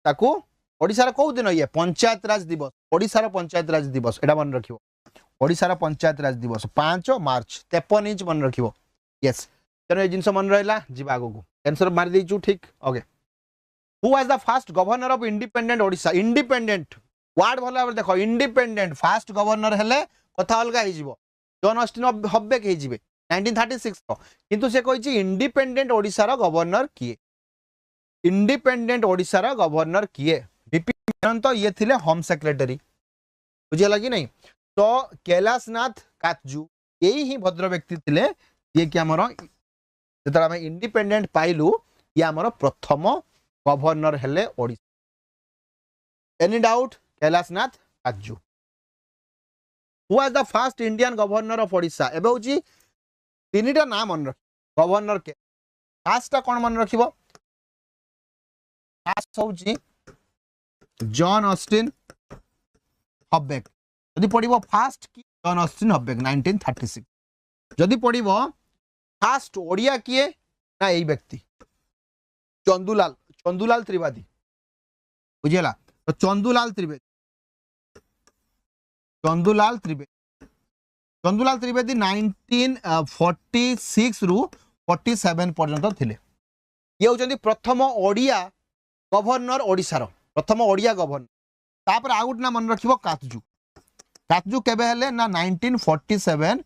ताकू ओडिसा रे को दिन ये पंचायत राज दिवस ओडिसा रे पंचायत राज दिवस एटा मन रखिबो ओडिसा रे पंचायत राज दिवस 5 मार्च 53 इंच मन रखिबो यस तेनो ए जिंस मन रहला जीवा आगो को आंसर मार देचू ठीक okay who was the first governor of independent Odisha independent word भला देखो इंडिपेंडेंट फर्स्ट गवर्नर हेले कथा अलगा हे जीवो जॉन ऑस्टिन हब्बेक हे जीवे 1936 को किंतु से कहिछि इंडिपेंडेंट ओडिशा रो गवर्नर किए इंडिपेंडेंट ओडिशा रो गवर्नर किए बीपी मेनन तो ये थिले होम सेक्रेटरी बुझे लगी नहीं तो कैलाशनाथ काटजू यही ही भद्र व्यक्ति थिले ये कि हमरो जेतरा हम इंडिपेंडेंट पाइलु ये हमरो प्रथम गवर्नर हेले Odisha any doubt Kailashnath Katju who was the first Indian governor of Odisha एबे होची तीनटा नाम मन रख गवर्नर के फर्स्ट कोन मन रखिबो फर्स्ट होची जॉन ऑस्टिन हब्बेक जदि पढिबो फर्स्ट की जॉन ऑस्टिन हब्बेक 1936 जदि पढिबो फर्स्ट ओडिया किए ना एई व्यक्ति चंदूलाल त्रिवेदी बुझियला तो चंदूलाल त्रिवेदी 1946 रु 47 पर्यंत थिले ये होचंदी प्रथम ओडिया गवर्नर ओडिसा रो प्रथम ओडिया गवर्नर तापर आउट ना मन रखिबो काटजू काजू केबे हेले ना 1947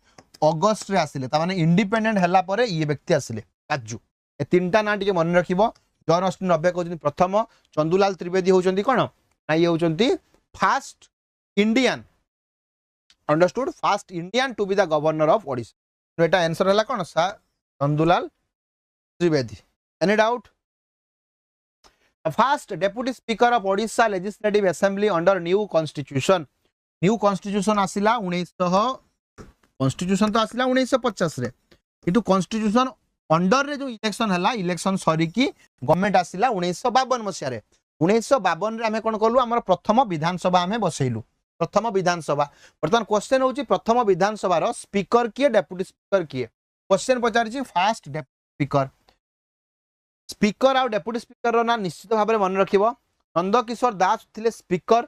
अगस्त रे आसिले ता माने इंडिपेंडेंट हला परे ये व्यक्ति आसिले काजू ए तीनटा ना टिके मन रखिबो जॉन ऑस्टिन नब्बे कहउछन प्रथम चंदुलाल त्रिवेदी होउछंती कोन ना ये होउछंती first Indian understood first Indian to be the governor of Odisha तो एटा आंसर हला कोन सा Chandulal Trivedi any doubt first deputy speaker of Odisha legislative assembly under new constitution आसिला 1900 कॉन्स्टिट्यूशन तो आसिला 1950 रे किंतु कॉन्स्टिट्यूशन अंडर रे जो इलेक्शन हला इलेक्शन सरी की गवर्नमेंट आसिला 1952 मसिया रे 1952 रे हमें कोन करलु हमर प्रथम विधानसभा हमें बसैलु प्रथम विधानसभा वर्तमान क्वेश्चन होची प्रथम विधानसभा रो स्पीकर किए डेप्यूटी स्पीकर किए क्वेश्चन पचारची फर्स्ट डेप्यूटी स्पीकर स्पीकर आ डेप्यूटी स्पीकर रो ना निश्चित भाव में मन रखिबो नंद किशोर दास थिले स्पीकर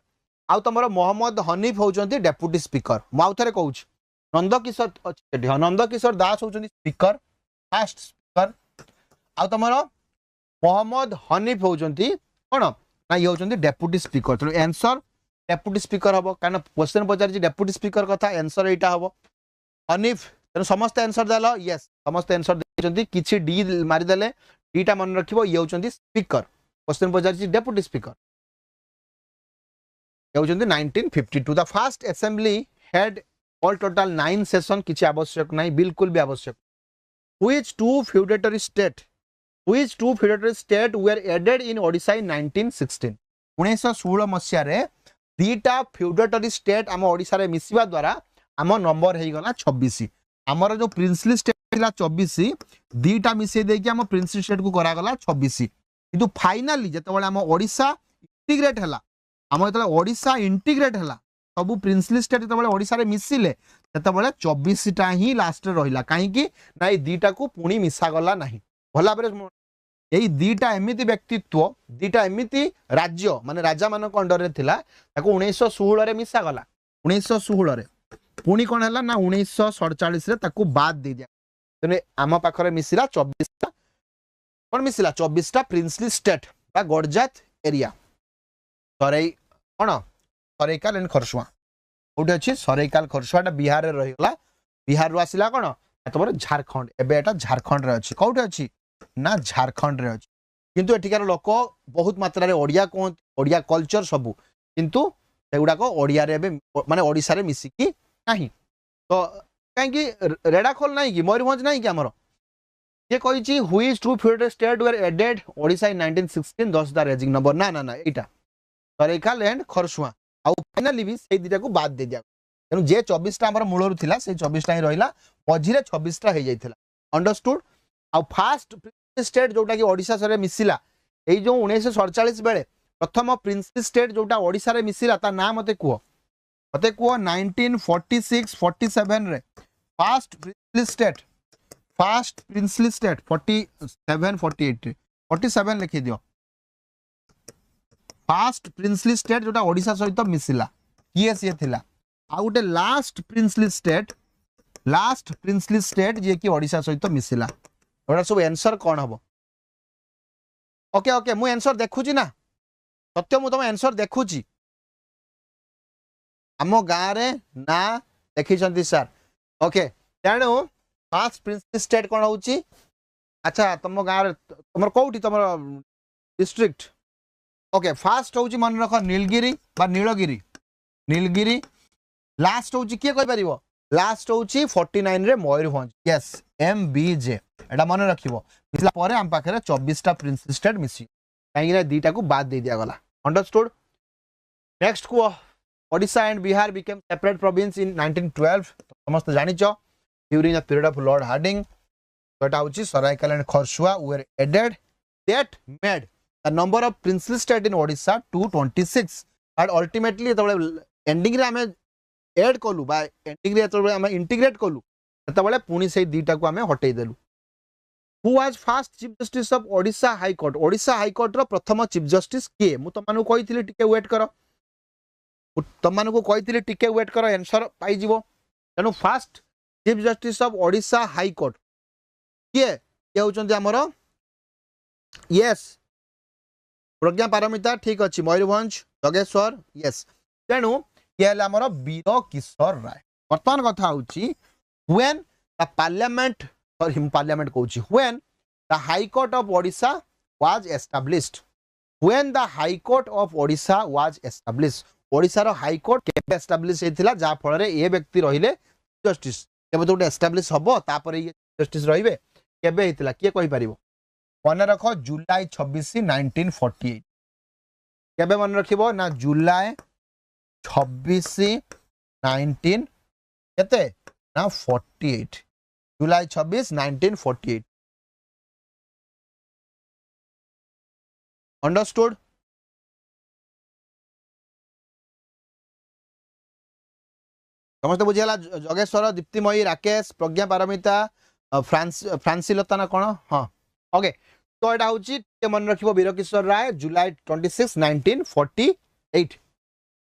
आउ तमर मोहम्मद हनीफ होउचंती डेप्यूटी स्पीकर मु आउ थरे कहूची नंद किशोर दास होउचंती स्पीकर फर्स्ट स्पीकर आउ तमर मोहम्मद हनीफ होउचंती कोन ना ये होउचंती डेप्यूटी स्पीकर तो आंसर डेप्यूटी स्पीकर हबो कारण क्वेश्चन पचारची डेप्यूटी स्पीकर कथा आंसर एटा हबो हनीफ तेन समस्त आंसर देलो यस समस्त आंसर देचंती किछि डी मारि देले डीटा मन रखिबो ये होउचंती स्पीकर क्वेश्चन पचारची डेप्यूटी स्पीकर ये होउचंती 1952 the first assembly had all total 9 session किछि आवश्यक नाही बिल्कुल भी आवश्यक which two feudatory state were added in Odisha in 1916 1916 मसिया रे दीटा फ्यूडेटरी स्टेट आम ओडिशा रे मिसिबा द्वारा आम नंबर हे गला 26 हमर जो प्रिंसली स्टेट थिला 24 दीटा मिसे दे कि आम प्रिंसली स्टेट को करा गला 26 किंतु फाइनली जते बळे आम ओडिशा इंटीग्रेट हला आम जते ओडिशा इंटीग्रेट हला सब प्रिंसली स्टेट जते बळे ओडिशा रे मिसिले तते बळे 24 टा ही लास्ट रे रहिला काहे कि ना दीटा को पुणी मिसा गला नाही भला बरे यही दीटा एमिति व्यक्तित्व दीटा एमिति राज्य माने राजा मान अंडर रे थिला ताको 1916 रे मिसा गला 1916 रे पुणी कोन हला ना 1947 रे ताको बाद दे दिया तने आम पाखरे मिसिला 24 टा कोन मिसिला 24 टा प्रिंसली स्टेट बा गडजात एरिया सरै कोन सरैकाल एंड खरसुआ ओटे अछि सरैकाल खरसुआटा बिहार रे रहिला बिहार रो आसिला कोन तबर झारखंड एबे एटा झारखंड रे अछि कोठे अछि ना झारखंड रे अछि किंतु एठिकार लोक बहुत मात्रा रे ओडिया कल्चर सबु किंतु सेगुडा को ओडिया रे एबे माने ओडिसा रे मिसी की नाही तो काहे कि रेडाखोल नाही कि मयूरभंज नाही कि हमरो ये कहिछि which two feudatory state were added Odisha in 1916 10 the raising number ना ना ना एटा सरैकाल एंड खरसुआ आ फाइनली भी से दिटा को बाद दे दिया तेनु जे 24 टा हमर मूलरु थिला से 24 टा ही रहिला मझिरे 26 टा हे जाइथिला अंडरस्टूड आ फर्स्ट स्टेट जोटा कि ओडिशा सरे मिसिला ए जो 1947 बेले प्रथम प्रिंसली स्टेट जोटा ओडिशा रे मिसिला ता नाम मते कुओ 1946 47 रे फर्स्ट प्रिंसली स्टेट 47 48 47 लिखि दियो फर्स्ट प्रिंसली स्टेट जोटा ओडिशा सहित मिसिला किए से थिला आ उटे लास्ट प्रिंसली स्टेट जे कि ओडिशा सहित मिसिला ओडा सब आंसर कोन हबो ओके ओके मु आंसर देखुची ना सत्य मु तम आंसर देखुची आमो गाँ रे ना देखि छंती सर ओके तेणु फर्स्ट प्रिंसली स्टेट कोन होउची अच्छा तम गाँ रे तमर कोउठी तमर डिस्ट्रिक्ट ओके फर्स्ट होउची मन रख नीलगिरी बा नीलगिरी लास्ट होउची के कहि परिबो लास्ट होउची 49 रे मयूरभंज यस एमबीजे एटा मन रखिबो मिसला परे हम पाखरे 24 टा प्रिंसली स्टेट मिसी काहे कि दीटा को बाद दे दिया गला अंडरस्टूड नेक्स्ट को Odisha and Bihar became separate province in 1912 समस्त जानिचो during the period of lord Hardinge तो एटा होची Saraikela and Kharsawan were added that made the number of princely state in Odisha to 26 but ultimately तबले एंडिंग रे हमें ऐड कलु बा एंडिंग रे तबले हमें इंटीग्रेट कलु तबले पुनी से दीटा को हमें हटै देलु who was first chief justice of Odisha high court रो प्रथम चीफ जस्टिस के मु त मानु कहिथिली टिके वेट करो तुम मान को कही टिके वेट कर आंसर पाई जीवो तेणु first chief justice of Odisha high court किए होचंती हमर यस प्रज्ञा पारमिता ठीक अच्छी मयूरभंज जगेश्वर यस तेणु ये हेले हमर वीर किशोर राय। वर्तमान कथा होची when the parliament sorry parliament कहूची when the high court of Odisha was established when the high court of Odisha was established Odisha रो हाई कोर्ट केबे एस्टाब्लिश हेतिला जा फल रे ए व्यक्ति रहिले जस्टिस केबे तो एस्टाब्लिश हबो तापरे ये जस्टिस रहिबे केबे हेतिला किए कहि परिबो मन रख जुलाई 26 1948 केबे मन रखिबो ना जुलाई 26 19 केते ना 48 जुलाई 26 1948 अंडरस्टूड समस्त बुझीगला जगेश्वर दीप्तिमयी राकेश प्रज्ञा पारमिता फ्रांसिलता ना कौन हाँ ओके तो यहाँ हूँ मन रखिबो वीर किशोर राय जुलाई 26 1948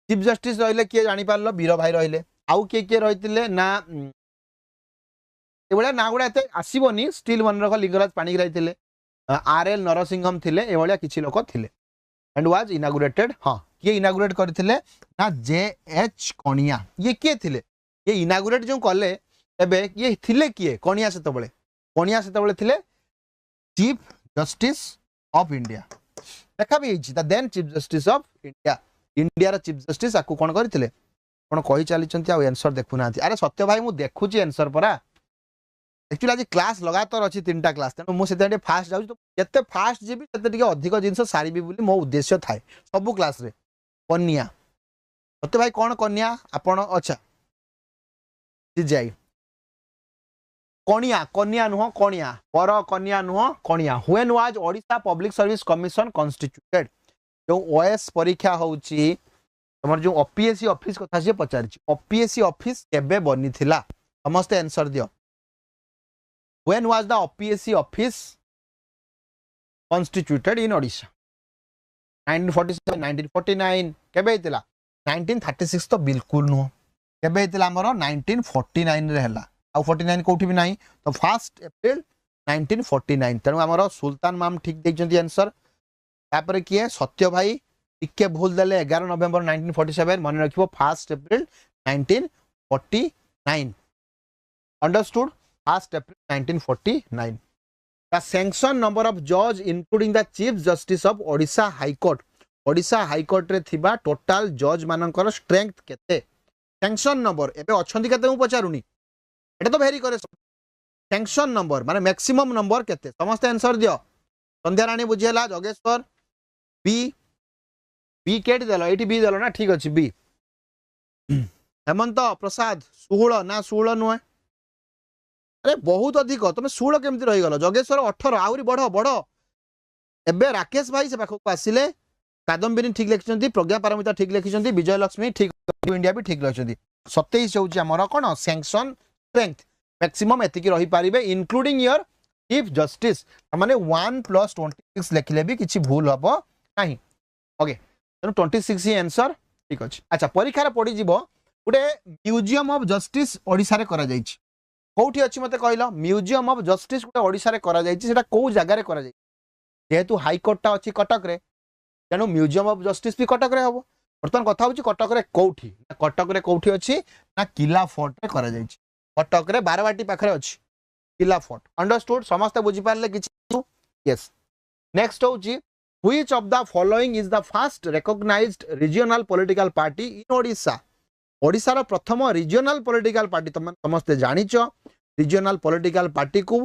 चीफ जस्टिस रहिले किए जानी पारलो वीर भाई रहिले आउ किए किए रही ना एभलिया ना गुड़ा एते आसीबनी स्टिल मन रख लिंगराज पाणिग्राही थिले आरएल नरसिंहम थिले एभलिया किछि लोक थिले एंड वाज इनागुरेटेड हाँ किए इनागुरेट करथिले ना जेएच कणिया ये किए थिले ये इनागुरेट जो कले एबे ये थिले किए कणिया सेतबेले थिले चीफ जस्टिस ऑफ इंडिया देखा भी the then chief justice of India India रा चीफ जस्टिस आकु कोन करथिले कोन कहि चाली चंती आ आंसर देखु ना अरे सत्य भाई मु देखुची आंसर परा एक्चुअली आज क्लास लगातार अच्छी 3टा क्लास तेणु मुझे फास्ट जाऊँ तो जिते फास्ट जीवी से अधिक जिन सारी मो उद्देश्य थाए सबू क्लास रे कन्या सत्य भाई कौन कन्या आपण अच्छा जाई कनिया कन्या नुह कनिया पर कन्या नुह कनिया when was Odisha public service commission constituted जो ओएस परीक्षा होउची तमर जो ओपीएससी ऑफिस कथा से पचारची ओपीएससी ऑफिस केबे बनी थिला समस्त आंसर दियो When was the OPSC office constituted in Odisha? 1947, 1949, केबे हेतिला 1936 तो बिल्कुल नुह केबे हेतिला हमरो 1949 रे हला आ 49 कोठी भी नाही तो 1 अप्रैल 1949 तेनु हमरो सुल्तान माम ठीक देखजंती आंसर तापर किए सत्य भाई टिके भूल देले 11 नवंबर 1947 मन रखिबो 1 अप्रैल 1949 understood 1 April 1949 the sanction number of judge including the chief justice of Odisha High Court Odisha High Court रे थिबा टोटल जज मानकर स्ट्रेंथ केते सैंक्शन नंबर एबे अछंती केते मु पचारुनी एटा तो भेरी करे सैंक्शन नंबर माने मैक्सिमम नंबर केते समस्त आंसर दियो संध्या रानी बुझेला जगेश्वर बी बी केट देलो एटी बी देलो ना ठीक अछि बी हेमंत प्रसाद 16 ना 16 नुए अरे बहुत अधिक तुम 16 केमती रहीगल जगेश्वर 18 आउरी बढ़ बढ़ एबे राकेश भाई से पाखक आसिले कादम्बिनी ठीक लिखिछंती प्रज्ञा पारमिता ठीक लिखिछंती विजय लक्ष्मी ठीक इंडिया भी ठीक लिखिछंती 27 होची हमर कोन सैंक्शन स्ट्रेंथ मैक्सिमम एतिकी रही पारिबे इंक्लूडिंग योर चीफ जस्टिस माने 1 + 26 लिखले भी किछि भूल हबो नाही ओके तनो 26 ही आंसर ठीक अछि अच्छा परीक्षा रे पड़ी जीवो गुटे म्यूजियम ऑफ जस्टिस ओडिसा रे करा जाईछि कौटी अच्छी मत कहल म्यूजियम ऑफ जस्टिस गोटे ओडिशा रे करा जायछि सेटा को जगह रे करा जायछि जेहेतु हाई कोर्ट टा अछि कटक रे तेनु म्यूजियम ऑफ जस्टिस भी कटक रे हबो वर्तमान कथा होछि कटक रे कौटी अछि ना किला फोर्ट रे करा जायछि कटक रे बारवाटी पाखरे अछि किला फोर्ट अंडरस्टूड समस्त बुझी पारले किछि यस नेक्स्ट होछि which of the following is the first recognized regional political party in Odisha Odisha रो प्रथम रीजनल पॉलिटिकल पार्टी तुम समस्त जानिचो रीजनल पॉलिटिकल पार्टी को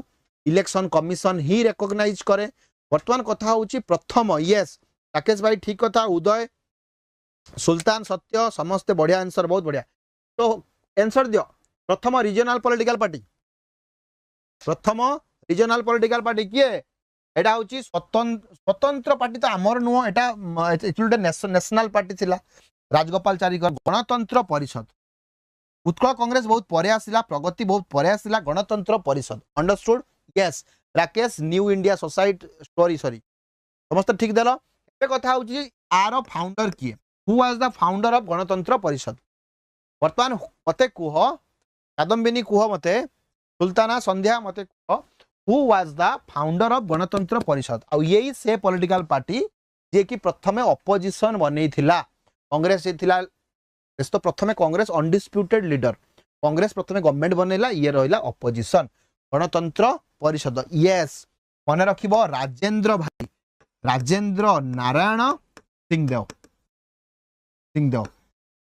इलेक्शन कमिशन ही रिकॉग्नाइज करे वर्तमान कथा होची प्रथम यस राकेश भाई ठीक कथा उदय सुल्तान सत्य समस्त बढ़िया आंसर बहुत बढ़िया तो आंसर दियो प्रथम रीजनल पॉलिटिकल पार्टी किए एटा होची स्वतंत्र पार्टी तो आमर नुह एटा एक्चुअली नेशनल पार्टी थिला राजगोपाल चारिकर गणतंत्र परिषद उत्कल कांग्रेस बहुत परे आसिला प्रगति बहुत परे आसिला गणतंत्र परिषद understood yes Rakesh new India society story sorry समस्त ठीक देलो ए कथा होची आर फाउंडर किए who was the founder of Ganatantra परिषद वर्तमान मते कुह कादम्बिनी कुह मते सुल्ताना संध्या मते कुह who was the founder of Ganatantra Parishad आ यही से पॉलिटिकल पार्टी जे कि प्रथमे अपोजिशन बनै थिला कांग्रेस थिला कांग्रेस तो प्रथमे कांग्रेस अनडिस्प्यूटेड लीडर कांग्रेस प्रथमे गवर्नमेंट बनैला ये रहिला अपोजिशन गणतंत्र परिषद यस मन रखिबो राजेंद्र भाई राजेंद्र नारायण सिंहदेव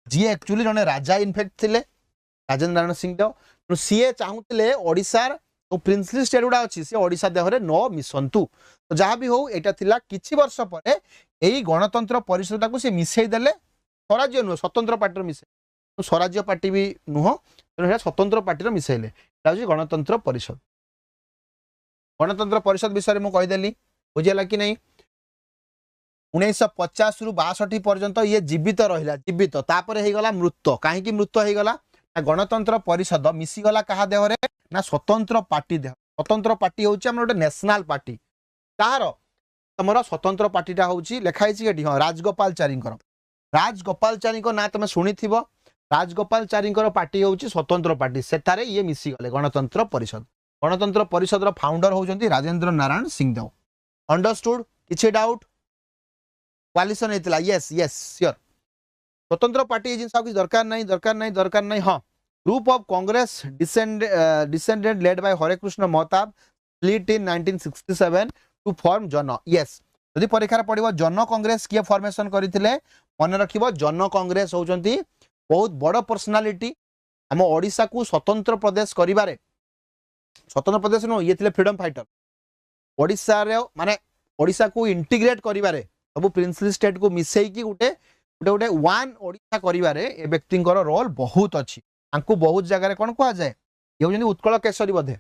जी एक्चुअली जने राजा इनफेक्ट थिले राजेंद्र नारायण सिंहदेव तो सीए चाहूले ओडिशार तो प्रिंसली स्टेट गुड़ा अच्छी सी ओडिशा देहरे न मिसंतु तो जहाँ भी हो एटा थिला किछि वर्ष परे एई गणतंत्र परिषद को से मिसई देले स्वराज्य नुह स्वतंत्र पार्टी मिसई तो स्वराज्य पार्टी भी नुह तो स्वतंत्र पार्टी मिसैले गणतंत्र परिषद विषय में कहीदेली बुझेगा कि नहीं 1950 रु 62 पर्यंत ये जीवित रहिला जीवित तापर हे गला मृत काहे मृत हे गला गणतंत्र परिषद मिसीगला कहा देहरे ना स्वतंत्र पार्टी देह स्वतंत्र पार्टी होची हमर गोटे नेशनल पार्टी कहार तमरा स्वतंत्र पार्टीटा होची लेखाई छि हाँ राजगोपालचारी ना तुम शुणी राजगोपालचारी पार्टी होची स्वतंत्र पार्टी सेतारे ये मिसीगले गणतंत्र परिषद रो फाउंडर होचंती राजेंद्र नारायण सिंहदेव अंडरस्टूड किछि डाउट कोalition हेतला यस श्योर स्वतंत्र पार्टी जिन सब दरकार नहीं हाँ group of Congress descendant led by Hare Krishna Mahtab split in 1967 to form Jana yes यदि परीक्षा पड़ो जन कांग्रेस किए फॉर्मेशन करथिले मन रखिबो जन कांग्रेस होचंती बहुत बड़ पर्सनालिटी हम ओडिशा को स्वतंत्र प्रदेश करिबारे स्वतंत्र प्रदेश नो ये थिले फ्रीडम फाइटर ओडिशा रे माने ओडिशा को इंटीग्रेट करिबारे सब प्रिंसली स्टेट को मिसई की गोटे गोटे वन ओडिशा करिबारे ए व्यक्तिंकर रोल बहुत अच्छी आंकु बहुत जगह कौन कह जाए ये होजनी उत्कल केशरी बोधे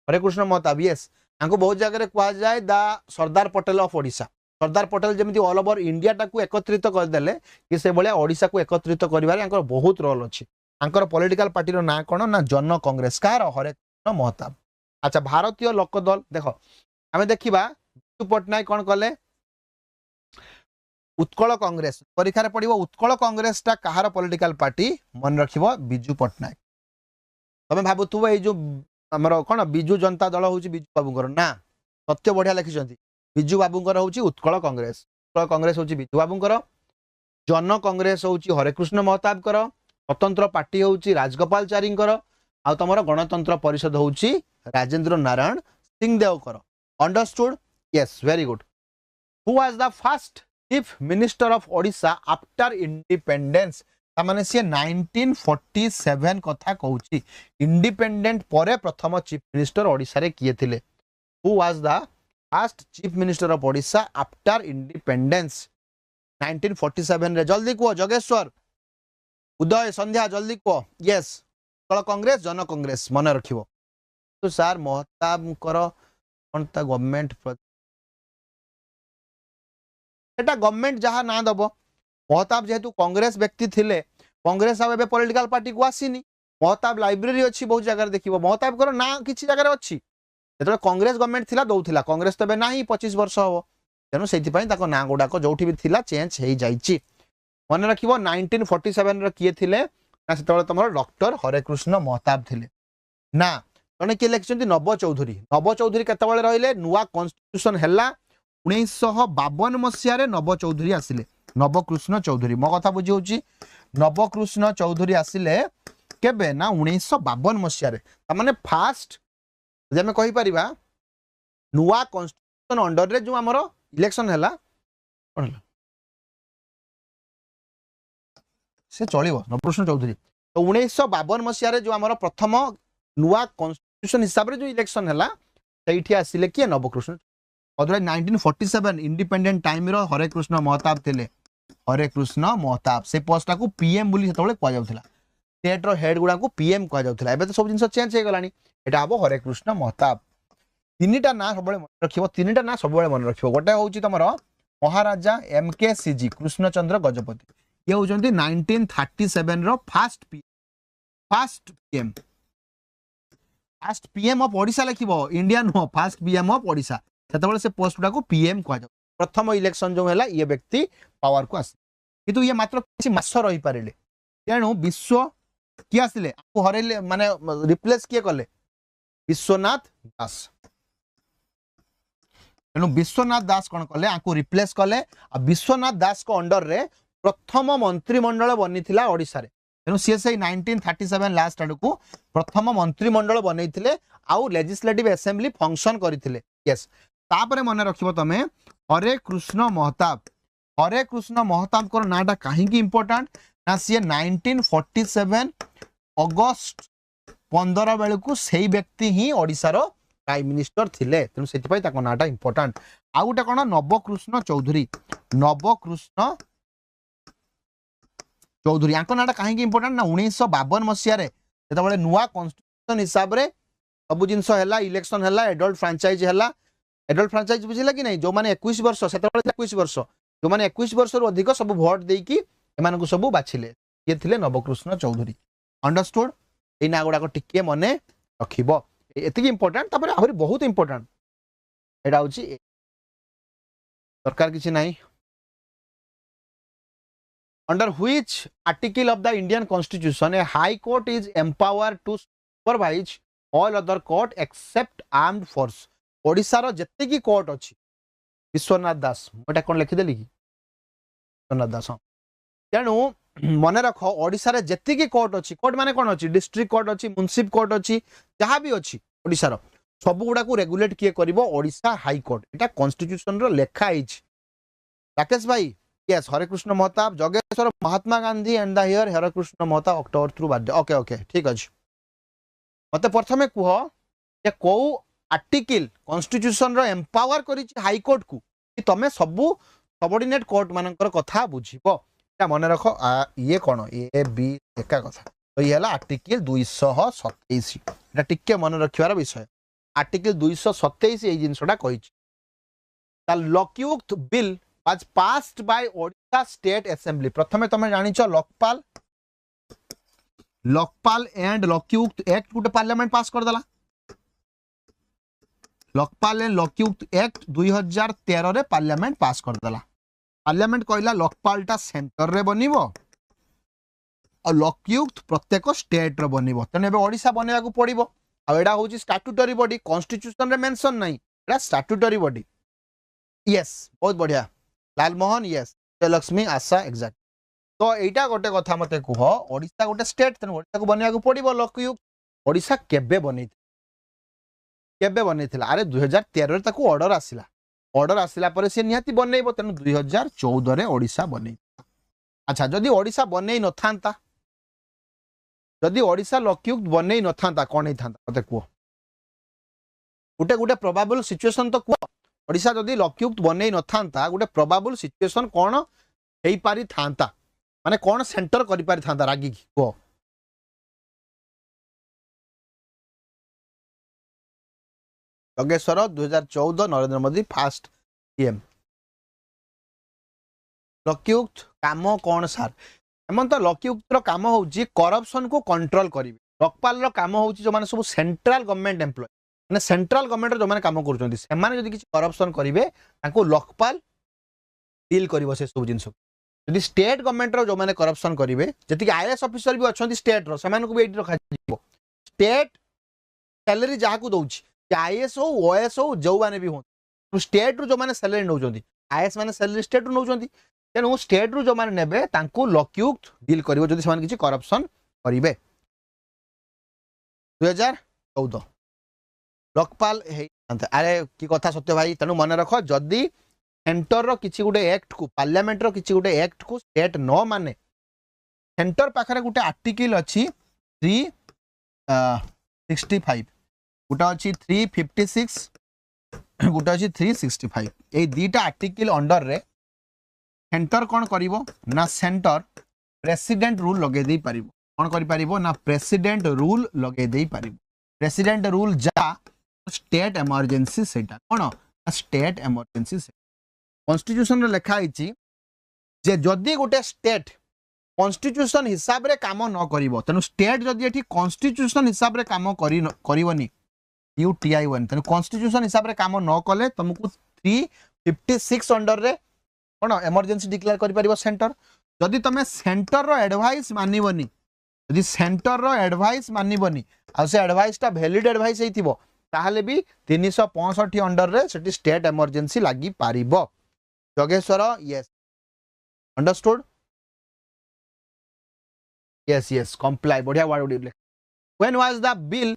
हरे कृष्ण महताब यस आंकु बहुत जगह कह जाए द सरदार पटेल ऑफ ओडिशा सरदार पटेल जमी ऑल ओवर इंडिया टाक एकत्रित करदे कि से भाया ओडिशा को एकत्रित करिबारे आंकर बहुत रोल अच्छी आंकर पॉलिटिकल पार्टी रो ना कौन ना जन कांग्रेस कार हरे कृष्ण महताब अच्छा भारतीय लोकदल देख आम देखा विजु पट्टनायक कौन कले उत्कल कांग्रेस परीक्षा पड़ो उत्कल कांग्रेस टा कहार पॉलिटिकल पार्टी मन रखिबो बिजु पट्टनायक तमे भाबुथुबो ए जो हमर कोन बिजु जनता दल होची बिजु बाबूंकर ना सत्य बढ़िया लिखिसंती बिजु बाबूंकर होची उत्कल कांग्रेस होची बिजु बाबूंकर जन कांग्रेस होची हरे कृष्ण महताब कर स्वतंत्र पार्टी होची राजगोपालचारींकर आ तमरो गणतंत्र परिषद होची राजेंद्र नारायण सिंहदेव कर understood yes very good who was the first chief minister of Odisha after independence तामाने से 1947 कथा कहूची इंडिपेंडेंट परे प्रथम चीफ मिनिस्टर ओडिशा रे किए थिले who was the first chief minister of Odisha after independence 1947 रे जल्दी को जगेश्वर उदय संध्या जल्दी को यस कल कांग्रेस जन कांग्रेस मन रखिबो तो सर महताब कर कोन ता गवर्नमेंट एटा गवर्नमेंट जहाँ ना दब महताब जेहेतु कांग्रेस व्यक्ति थिले कांग्रेस अब पॉलिटिकल पार्टी को आसीनी महताब लाइब्रेरी अच्छी बहुत जगह देखिबो महताब कर ना किछि जगह अच्छी जेतले कांग्रेस गवर्नमेंट थिला दउथिला कांग्रेस तबे नाही 25 वर्ष हो तेनु सेति पई ताको ना गुडाको जोठी भी थिला चेंज हेई जाईची मन रखिबो 1947 रो किए थिले ना सेतले तमरो डॉक्टर हरे कृष्ण महताब थिले ना जने के इलेक्शन नव चौधरी केतबेले रहिले नुवा कॉन्स्टिट्यूशन हैला 1952 मसीह नव चौधरी आसिले नवकृष्ण चौधरी मो कथा बुझी होची नवकृष्ण चौधरी आसिले केबे ना 1952 मसीह माने फास्ट जे कहि परिबा नुवा कॉन्स्टिट्यूशन अंडर रे जो हमरो इलेक्शन हैला कोन हैला से चलिबो नवकृष्ण चौधरी तो 1952 मसीह जो हमरो प्रथम नुवा कॉन्स्टिट्यूशन हिसाब रे जो इलेक्शन हैला सेठी आसिले के नवकृष्ण अदरवाइज 1947 इंडिपेंडेंट टाइम रो हरे कृष्ण महताब थिले हरे कृष्ण महताब से पोस्ट को पीएम बोली सेतबेले कह जाउथला स्टेट रो हेड गुडा को पीएम कह जाउथला एबे तो सब जिंस चेंज हे गलानी एटा हबो हरे कृष्ण महताब तीनटा ना सबले मन रखिबो तीनटा ना सबले मन रखिबो गोटे होची तमरो महाराजा एमके सीजी कृष्णचंद्र गजपति ये होचंती 1937 रो फर्स्ट पीएम ऑफ ओडिशा लिखिबो India no first PM of Odisha सेतबेले से पोस्ट गुडा को पीएम कह जाउ प्रथम इलेक्शन जो हैला ये व्यक्ति पावर को आसी किंतु ये मात्र किछि मास रही पारिले तेणु विश्व किए आसिले हरैले माने रिप्लेस किए कले विश्वनाथ दास तेणु विश्वनाथ दास कौन कले आपको रिप्लेस कले विश्वनाथ दास को अंडर रे प्रथम मंत्रिमंडल बनी ओडिशा रे तेणु सी से 1937 लास्ट आड़ को प्रथम मंत्रिमंडल बनई आउ लेजिस्लेटिव असेंबली फंक्शन करते यस तापर मन रखिबो तमे हरे कृष्ण महताब को नाटा कहीं इंपोर्टेंट ना सी 1947 अगस्त 15 बेलू को सही व्यक्ति ही ओडिशार प्राइम मिनिस्टर थिले तेणु से नाटा इंपोर्टेंट आउ गोटे कौन नवकृष्ण चौधरी या नाटा कहीं इंपोर्टेंट ना 1952 मसीह जो नुआ कन्स्टिट्यूशन हिसाब से सब जिन इलेक्शन है एडल्ट फ्रांचाइज बुझिला कि नहीं जो माने 21 वर्ष से 21 वर्ष जो माने 21 वर्ष रु अधिक सब भोट देकी एमान को सब बाछिले ये थिले नवकृष्ण चौधरी अंडरस्टूड ए ना गुडा को टिके मने रखिबो एतिक इंपोर्टेंट तापर आहुरी बहुत इंपोर्टेंट एडा होची सरकार किछि नाही under which article of the Indian Constitution a High Court is empowered to supervise all other court except armed force Odisha रो जत्ते की कोर्ट अछि विश्वनाथ दास मोटा कोन लिखि देली कि विश्वनाथ दास तेणु मन रख ओडिशा रे जत्ते की कोर्ट अछि कोर्ट माने कोन अछि डिस्ट्रिक्ट कोर्ट अछि म्युनिसिपल कोर्ट अछि जहां भी अछि ओडिशा रो सब गुडा को रेगुलेट किए करबो ओडिशा हाई कोर्ट एटा कॉन्स्टिट्यूशन रो लेखा आइछ राकेश भाई yes Hare Krishna Mahtab Jageshwar Mahatma Gandhi and the here Hare Krishna Mahtab October through birthday okay okay ठीक अछि मते प्रथमे कुह जे को आर्टिकल कॉन्स्टिट्यूशन रो एम्पावर करी हाई कोर्ट को कि तमे सबु सबऑर्डिनेट कोर्ट मानकर कथा बुझिबो एटा मन रख ये कोन ए बी एका कथा तो ये हला आर्टिकल 227 एटा टिके मन रखिवार विषय आर्टिकल 227 ए जिंसडा कहिछि the Lokayukta bill was passed by Odisha State Assembly प्रथमे तमे जानि छ Lokpal and लॉकयुक्त act Gute parliament पास कर देला लोकपाल एंड लॉकयुक्त एक्ट 2013 रे पार्लियामेंट पास कर देला पार्लियामेंट कहला लोकपालटा सेंटर रे बनिबो और लॉकयुक्त प्रत्येक स्टेट रे बनिबो तने बे ओडिशा बनेया को पड़िबो आ एडा होची स्टैट्यूटरी बॉडी कॉन्स्टिट्यूशन रे मेंशन नाही एडा स्टैट्यूटरी बॉडी यस बहुत बढ़िया लालमोहन यस लक्ष्मी आशा एग्जैक्ट तो एटा गोटे कथा मते कुह ओडिशा गोटे स्टेट तेन ओडिशा को बनिया को पड़िबो लॉकयुक्त ओडिशा केबे बनेथिला अरे 2013 रे ताको ऑर्डर आसिला पर से निहाती बनेइबो तेन 2014 रे ओडिशा बने अच्छा जदी ओडिशा बने न थांता जदी ओडिशा लॉकयुक्त बने न थांता कोन नै थांता मते कुह गोटे प्रोबेबल सिचुएशन तो कुह ओडिशा जदी लॉकयुक्त बने न थांता गोटे प्रोबेबल सिचुएशन कोन हेई पारी थांता माने कोन सेंटर करि पारी थांता रागी को योगेश्वर 2014 नरेंद्र मोदी फर्स्ट पीएम लॉकयुक्त काम कोन सर एमन तो लॉकयुक्त रो काम होउची करप्शन को कंट्रोल करिवे लोकपाल रो काम होउची जो माने सब सेंट्रल गवर्नमेंट एम्प्लॉय माने सेंट्रल गवर्नमेंट जो माने काम करूछंती से माने जदी किछ करप्शन करिवे ताको लोकपाल डील करिवो से सब जिंस जदी स्टेट गवर्नमेंट रो जो माने करप्शन करिवे जति आईएएस ऑफिसर भी अछंती स्टेट रो समान को भी एटी रखा जिवो स्टेट सैलरी जहा को दउची आईएएस हो ओएस हो जो माने भी हो स्टेट रो जो माने सैलरी नउचंती आईएएस माने सैलरी स्टेट रो नउचंती तेनु स्टेट रो जो माने नेबे तांको लॉकयुक्त डील करिवो जदी समान किछ करप्शन करिवे 2014 लोकपाल अरे की कथा सत्य भाई तेणु मन रख जदि सेंटर रो किछि गुटे एक्ट को पार्लियामेंट रो किछि गुटे एक्ट को स्टेट न माने सेंटर पाखरे गुटे आर्टिकल अछि 365 गुटा अछि 356 गुटा अछि 365 ए दीटा आर्टिकल अंडर रे सेंटर कोन करिवो ना सेंटर प्रेसिडेंट रूल लगे देई परिबो कोन करि परिबो ना प्रेसिडेंट रूल लगे देई परिबो प्रेसिडेंट रूल जा स्टेट इमरजेंसी सेटा कोन स्टेट इमरजेंसी कॉन्स्टिट्यूशन रे लिखा आइछि जे जदी गोटे स्टेट कॉन्स्टिट्यूशन हिसाब रे काम न करिवो तनु स्टेट जदी एठी कॉन्स्टिट्यूशन हिसाब रे काम करिवोनी UTI1 तनु कॉन्स्टिट्यूशन हिसाब रे काम न कले तुमको 356 अंडर रे कोन इमरजेंसी डिक्लेयर करि परिबो सेंटर जदी तमे सेंटर रो एडवाइस मानिबोनी जदी सेंटर रो एडवाइस मानिबोनी आ से एडवाइस ता वैलिड एडवाइस हेतिबो ताहले भी 365 अंडर रे सेटी स्टेट इमरजेंसी लागि पारिबो Yogeshwar yes understood yes comply बढ़िया word use when was the bill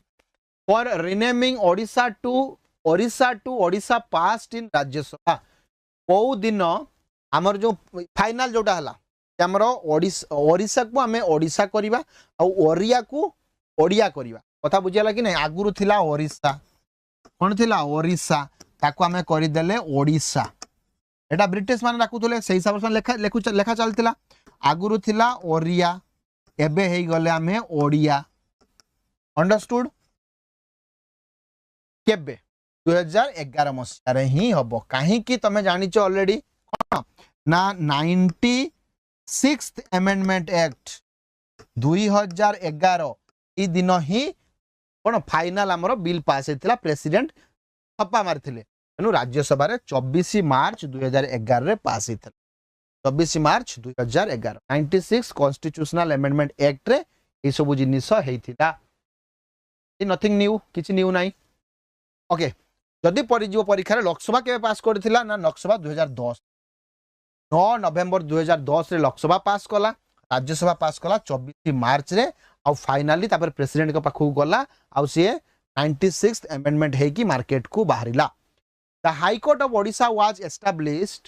for renaming Odisha to Odisha passed in Rajya Sabha को दिन आमर जो फाइनल जोटा हला आमर ओडिशा को आमे ओडिशा करिबा आ ओरिया को ओडिया करिबा कथा बुझियाला कि नै आगुरु थिला ओरिसा कोन थिला ओरिसा ताको आमे करि देले ओडिशा एटा ब्रिटिश माने राखुथले सेही हिसाब से लेखा चलतिला आगुरु थिला ओरिया एबे हेई गले आमे ओडिया अंडरस्टूड केबे 2011 मसिया ही हम कहीं तुम जानिच ऑलरेडी ना 96th अमेंडमेंट एक्ट 2011 ई दिन ही कौन फाइनल आमर बिल पास होता प्रेसिडेंट छपा मारी तेणु राज्यसभा 24 मार्च 2011 रे पास होता 24 मार्च 2011 96 कॉन्स्टिट्यूशनल अमेंडमेंट एक्ट रे ये सब जिनिस होता नथिंग न्यू किछि न्यू नाई ओके जदि परिजीव परीक्षा लोकसभा के पास करथिला ना लोकसभा 2010 9 नवेम्बर 2010 रे लोकसभा पास कला राज्यसभा पास कला 24 मार्च रे आ फाइनली तापर प्रेसिडेंट के पाखु गला आ से 96th अमेंडमेंट है कि मार्केट को बाहरिला the high court of Odisha was established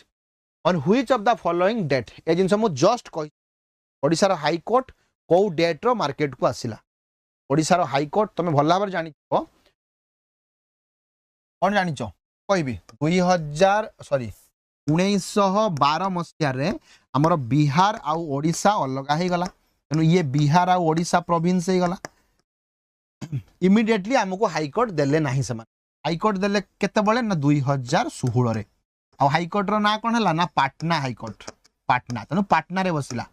on which of the following date ए जिनस मु जस्ट कहि ओडिशा रो हाई कोर्ट को डेट रो मार्केट को आसिला ओडिशा रो हाई कोर्ट तुम भल भाव जानी कौन जानिच कहबी 1912 मसीह आमर बिहार आउ ओडिशा अलग हो गला तेणु ये बिहार आउ ओडिशा प्रोविंस हो गला इमिडिएटली आमको हाईकोर्ट देले नहीं से हाईकोर्ट देले केते बळे ना 2016 रे आ हाईकोर्ट रो ना कोन हला ना पाटना हाईकोर्ट पाटना तेणु पाटना रे बसिला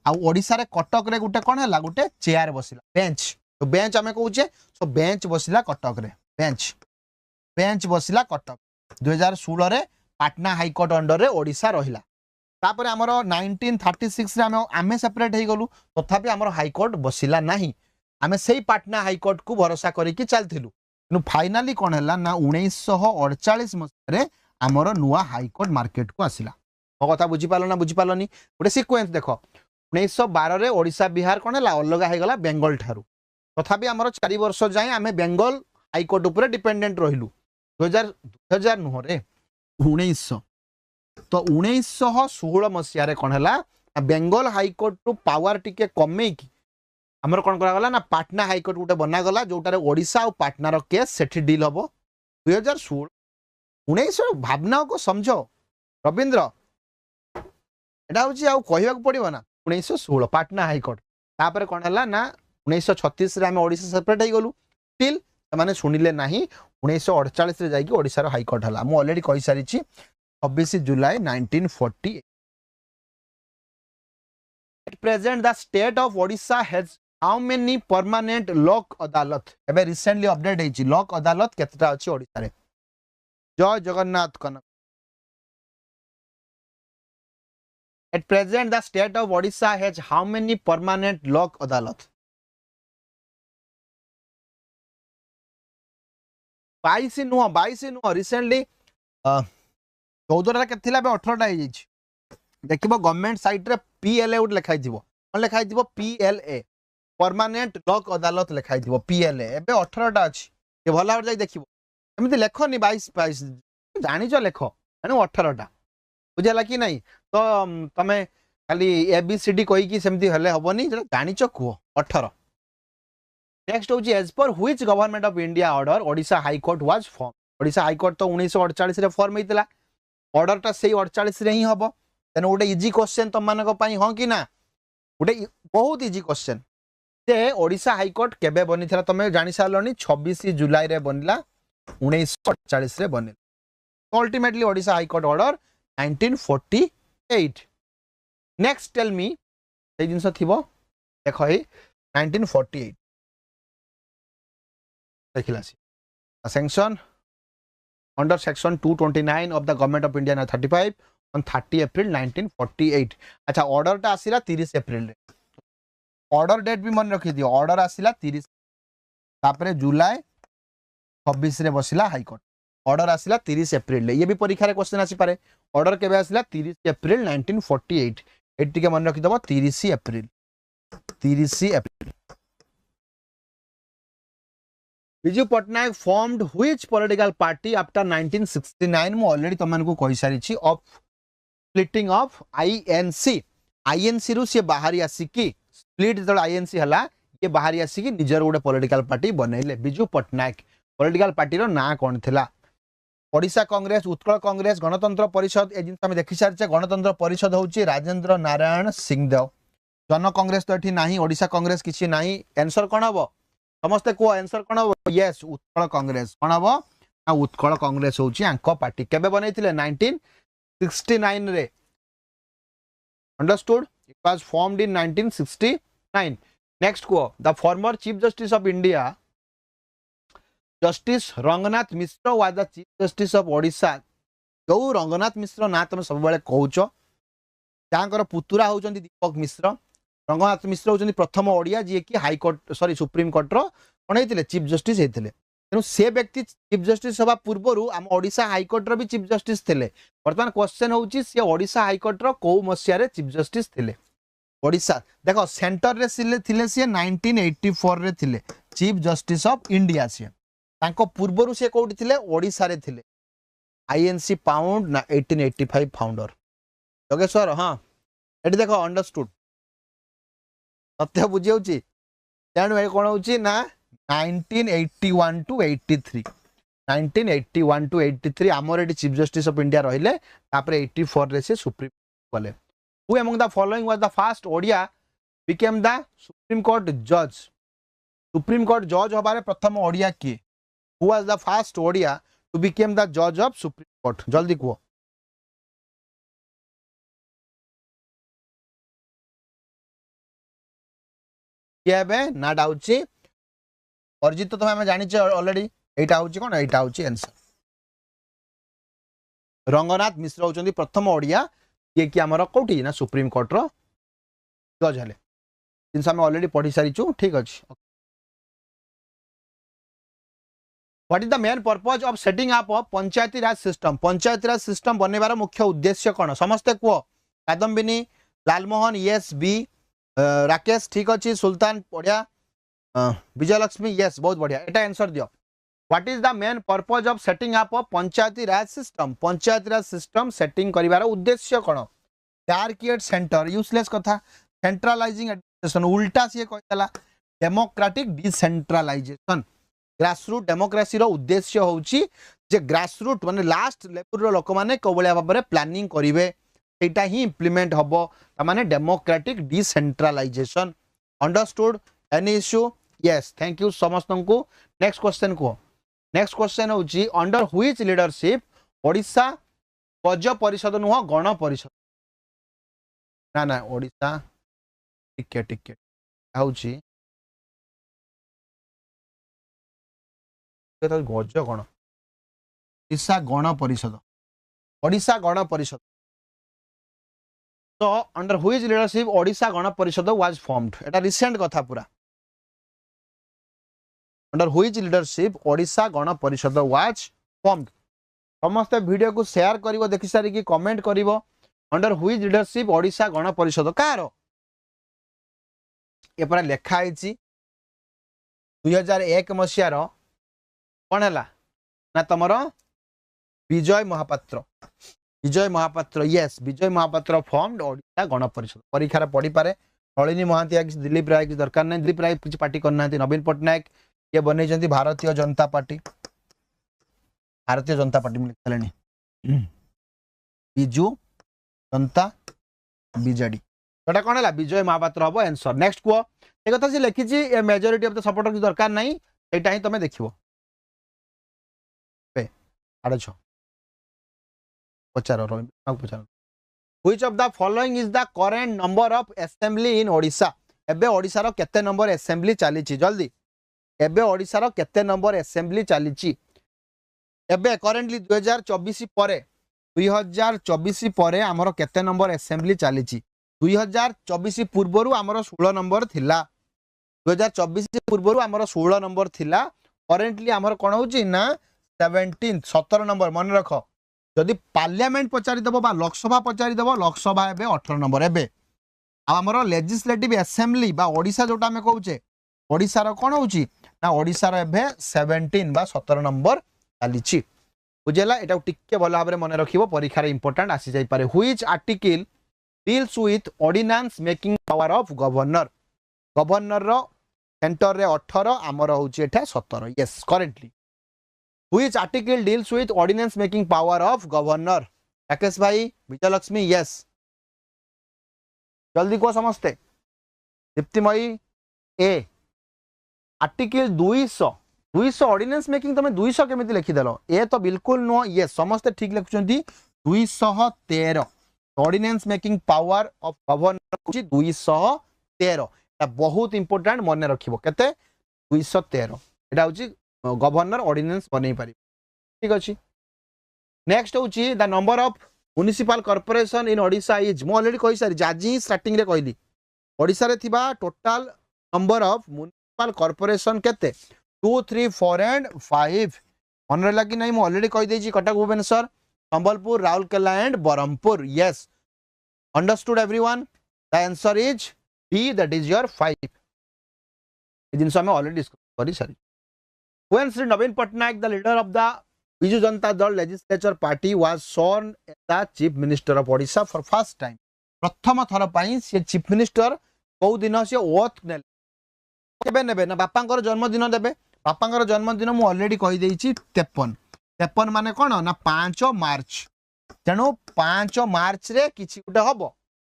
आ ओडिशा रे कटक रे गुटे कोन हला गुटे चेयर बसिला बेंच तो बेंच आमे कहूचे सो बेंच बसिला कटक रे बेंच बसिला कटक 2016 रे पाटना हाईकोर्ट अंडर रे ओडिशा रहिला तापर हमर 1936 रे आमे सेपरेट हे गलु तथापि हमर हाईकोर्ट बसिला नाही आमे सेही पाटना हाईकोर्ट को भरोसा करी कि चलथिलु नु फाइनली कोन हला ना 1948 मसिया रे हमर नुवा हाईकोर्ट मार्केट को आसिला मो कथा बुझी पालो ना बुझी पालोनी गोटे सीक्वेंस देखो 1912 रे ओडिशा बिहार कोन हला अलग हे गला बेंगल ठारू तथापि हमर 4 वर्ष जाय आमे बेंगल हाईकोर्ट ऊपर डिपेंडेंट रहिलु 2000 नुह रे 1900 तो 1916 मसिया रे कोन हला बेंगल हाईकोर्ट टू पावर टिके कमे की हमर कोन करा गला ना पाटना हाईकोर्ट उटे बना गला जोटारे ओडिशा और पाटना रो केस सेठी डील हबो 2016 1900 भावना को समझो रविंद्र एटा होची आ कहिबा को पड़िबो ना 1916 पाटना हाईकोर्ट तापर कोन हला ना 1936 रे हम ओडिशा सेपरेट हे गलु स्टिल माने सुनिले नाही 1948 रे जाई कि ओडिशा रो हाईकोर्ट हला मु ऑलरेडी कहि सारी छी 26 जुलाई 1948 at present the state of Odisha has how many permanent लोक अदालत एबे रिसेंटली अपडेट हेची लोक अदालत केतटा अछि ओडिसा रे जय जगन्नाथ कनक at present the state of Odisha has how many permanent लोक अदालत 22 नुह रिसेंटली 14 के थिला बे 18 टा हे देखिबो गवर्नमेंट साइट रे पीएलए उड लिखाई दिबो कोन लिखाई दिबो पीएलए परमानेंट लोक अदालत लिखाई दिबो पीएलए एबे 18 टा अछि ए भला जाई देखिबो एमिति लेखनी 22 जानि छ लेख एनु 18 टा बुझला कि नहीं तो तमे खाली एबीसीडी कहि कि सेमति हले हबनी जानि छ को 18 नेक्स्ट होची as per which government of India order Odisha high court was form Odisha high court तो 1948 रे फॉर्म हेतिला ऑर्डर ता सेही 48 रे ही हबो तेन गोटे इजी क्वेश्चन तुम मानक पई हां कि ना गोटे बहुत इजी क्वेश्चन जे ओडिशा हाई कोर्ट केबे बनिथिला तमे जानि सारलनी 26 जुलाई रे बनिला 1948 रे बनिला तो ultimately Odisha high court order 1948 next tell me ए जिंस थिबो देखो हे 1948 देखिला sanction under section 229 of the government of India 35 on 30 April 1948 अच्छा ऑर्डर टा आसिला 30 अप्रैल रे ऑर्डर डेट भी मन रखि दियो ऑर्डर आसिला 30 तापरे जुलाई 26 रे बसिला हाई कोर्ट ऑर्डर आसिला 30 अप्रैल रे ये भी परीक्षा रे क्वेश्चन आसी पारे ऑर्डर केबे आसिला 30 अप्रैल 1948 एटी के मन रखि दबो 30 अप्रैल 30 April. Biju Pattanaik formed which political party after 1969 मु ऑलरेडी तुमको कहि सारी of splitting of INC. INC रु से बाहरी आसिकी स्प्लिट जो आईएनसी हला ये बाहरी आसिकी निजर गोटे पॉलिटिकल पार्टी बनैले। बिजू पट्टनायक पॉलिटिकल पार्टी रो ना कोन थिला? ओडिशा कांग्रेस, उत्कल कांग्रेस, गणतंत्र परिषद। ए जिन देखि सारी गणतंत्र परिषद होची राजेंद्र नारायण सिंहदेव। जन कांग्रेस तो एठी नाही, ओडिशा कांग्रेस किछि नाही। आंसर कोन हबो? समस्ते को आंसर कोन हबो? यस, उत्कल कांग्रेस। कोन हबो ना उत्कल कांग्रेस होची आंको पार्टी। केबे बनैथिले? 1969 रे। Understood? It was formed in 1969। Next को the former chief justice of India justice Ranganath Mishra was the chief justice of Odisha. जो रंगनाथ मिश्र ना तुम सब बेले कहूच, तांकर पुतुरा होचंदी दीपक मिश्र। रंगनाथ मिश्र होचंदी प्रथम ओडिया जी कि high court sorry supreme court रो कोन हेतिले चीफ जस्टिस हेतिले। तेनु से व्यक्ति चीफ जस्टिस सभा पूर्वरु आम ओडिशा हाई कोर्ट रो भी चीफ जस्टिस थिले। वर्तमान क्वेश्चन होची से ओडिशा हाई कोर्ट रो को मसिया रे चीफ जस्टिस थिले? ओडिशा देखो सेंटर रे थिले से 1984 रे थिले चीफ जस्टिस ऑफ इंडिया। से तांको पूर्वरु से कोठी थिले? ओडिशा रे थिले। आईएनसी पाउंड ना 1885 फाउंडर योगेश्वर। हाँ एटी देखो अंडरस्टूड सत्य बुझी होची। तेणु ए कोन होची ना 1981 टू 83 1981 टू 83 आमर एटी चीफ जस्टिस ऑफ इंडिया रहिले। तापरे 84 रे से सुप्रीम कोर्ट गले। Who among the following was the first Odia became the supreme court जज? सुप्रीम कोर्ट जज हबारे प्रथम ओडिया किए? Who was the first Odia to became the जज ऑफ सुप्रीम कोर्ट? जल्दी कहो। किए बे ना डाउची अर्जित तो तुम जानी ऑलरेडी। एटा होची कोन? एटा होची आंसर। रंगनाथ मिश्र होचंदी प्रथम ओडिया ये कि हमर कोठी ना सुप्रीम कोर्ट रो जज हले। जिनस हम ऑलरेडी पढ़ी सारी छु। ठीक अछि। What is the main purpose of setting up of panchayati raj system? Panchayati raj system बनेबार मुख्य उद्देश्य कोन? समस्ते को कादम्बिनी, लालमोहन, यस बी, राकेश ठीक अछि, सुल्तान बढ़िया, विजयलक्ष्मी यस बहुत बढ़िया। एटा आंसर दियो। What is the main purpose of setting up of panchayati raj system? Panchayati raj system setting करिवार उद्देश्य कोन? टारगेट सेंटर यूजलेस कथा। सेंट्रलाइजिंग एडमिनिस्ट्रेशन उल्टा से कहला डेमोक्रेटिक डिसेंट्रलाइजेशन। ग्रासरूट डेमोक्रेसी रो उद्देश्य होची जे ग्रासरूट माने लास्ट लेवल रो लोक माने कोबळिया भाबरे प्लानिंग करिवे सेटा ही इंप्लीमेंट हबो माने democratic decentralisation. Understood? Any issue? Yes thank you समस्तंकु। नेक्स्ट क्वेश्चन को नेक्स्ट क्वेश्चन होची under which leadership Odisha Gana Parishad नुह गण परिषद? ना ना ओडिशा टिके होची गज गण ओडिशा गण परिषद। ओडिशा गण परिषद। तो under which leadership Odisha Gana Parishad was formed? Etah recent कथा पूरा। Under which leadership Odisha Gana Parishad was formed? समस्त वीडियो को शेयर करिवो देखि सारी कि कमेंट करिवो। Under which leadership Odisha Gana Parishad car ए पर लेखा आइछि 2001 मसिया रो कोन हला ना तमरो विजय महापात्र। विजय महापात्र यस विजय महापात्र फॉर्म्ड ओडिशा गण परिषद। परीक्षा रे पढ़ी पारे नलिनी महांती कि दिलीप राय कि दरकार नै। दिलीप राय किछ पार्टी करना। नवीन पट्टनायक ये बनै जंती भारतीय जनता पार्टी। भारतीय जनता पार्टी में लिखलेनी बिजू जनता बीजेडी। एटा कोन हला विजय महापात्र हबो आंसर। नेक्स्ट को ए कथा से लिखि छी ए मेजॉरिटी ऑफ द सपोर्टर की दरकार नै। एटा ही तमे देखिवो। पे आडे छ पचारो पचारो। Which of the following is the current number of assembly in Odisha? एबे ओडिशा रो केते नंबर असेंबली चली छी? जल्दी एबे ओडिशा रो केते नंबर असेंबली चली छी? एबे करेंटली 2024 परे 2024 परे हमरो केते नंबर असेंबली चली छी? 2024 पूर्वरु हमरो 16 नंबर थिला। 2024 पूर्वरु हमरो 16 नंबर थिला। करेंटली हमरो कोन होची ना 17 नंबर। मन रखो जदि पार्लियामेंट पचारि दबो बा लोकसभा पचारि दबो लोकसभा एबे 18 नंबर। एबे आमर लेजिस्लेटिव असेंबली बा ओडिशा जोटा आम कहे ओडिशार कौन होची ना ओडिशार एबे 17 बा 17 नंबर चली बुझेला एटा टिके भल भाव मन रखिबो परीक्षा रे इंपोर्टेंट आसी जाई पारे which article deals with ordinance making power of governor governor रो सेंटर रे 18 आमर होची एठा 17 yes currently which article deals with ordinance making power of governor Rakesh bhai Vijayalakshmi yes जल्दी को समझते दीप्तिमयी ए आर्टिकल 200 200 ऑर्डिनेंस मेकिंग तुम 200 केमिति लिखिदेल ए तो बिल्कुल नुह ये समस्ते ठीक लिखुंट 213 ordinance making power of governor 213 बहुत इंपोर्टेंट मन रखिबो केते 213 एटा होची गवर्नर ऑर्डिनेंस बनै पारि ठीक अछि नेक्स्ट होची the number of municipal corporation in Odisha is मो ऑलरेडी कहि सारी जाजी स्टार्टिंग रे कहली ओडिशा रे थिबा total number of municipal corporation केते 2 3 4 एंड 5 मन रहा कि नहीं ऑलरेडी कही देछि Cuttack Bhubaneswar Sambalpur Rourkela and Berhampur yes understood everyone the answer is D that is your 5 जिनस हम ऑलरेडी डिस्कस करी सारी when Shri Naveen Patnaik the leader of the Biju Janata Dal legislature party was shown as the chief minister of Odisha for first time प्रथम थर पई से चीफ मिनिस्टर को दिन से ओथ ने केबे नेबे ना बापांकर जन्मदिन देबे बापांकर जन्मदिन मु ऑलरेडी कहि देछि 53 53 माने कोन ना 5 मार्च तेणु 5 मार्च रे किछि गुटे हबो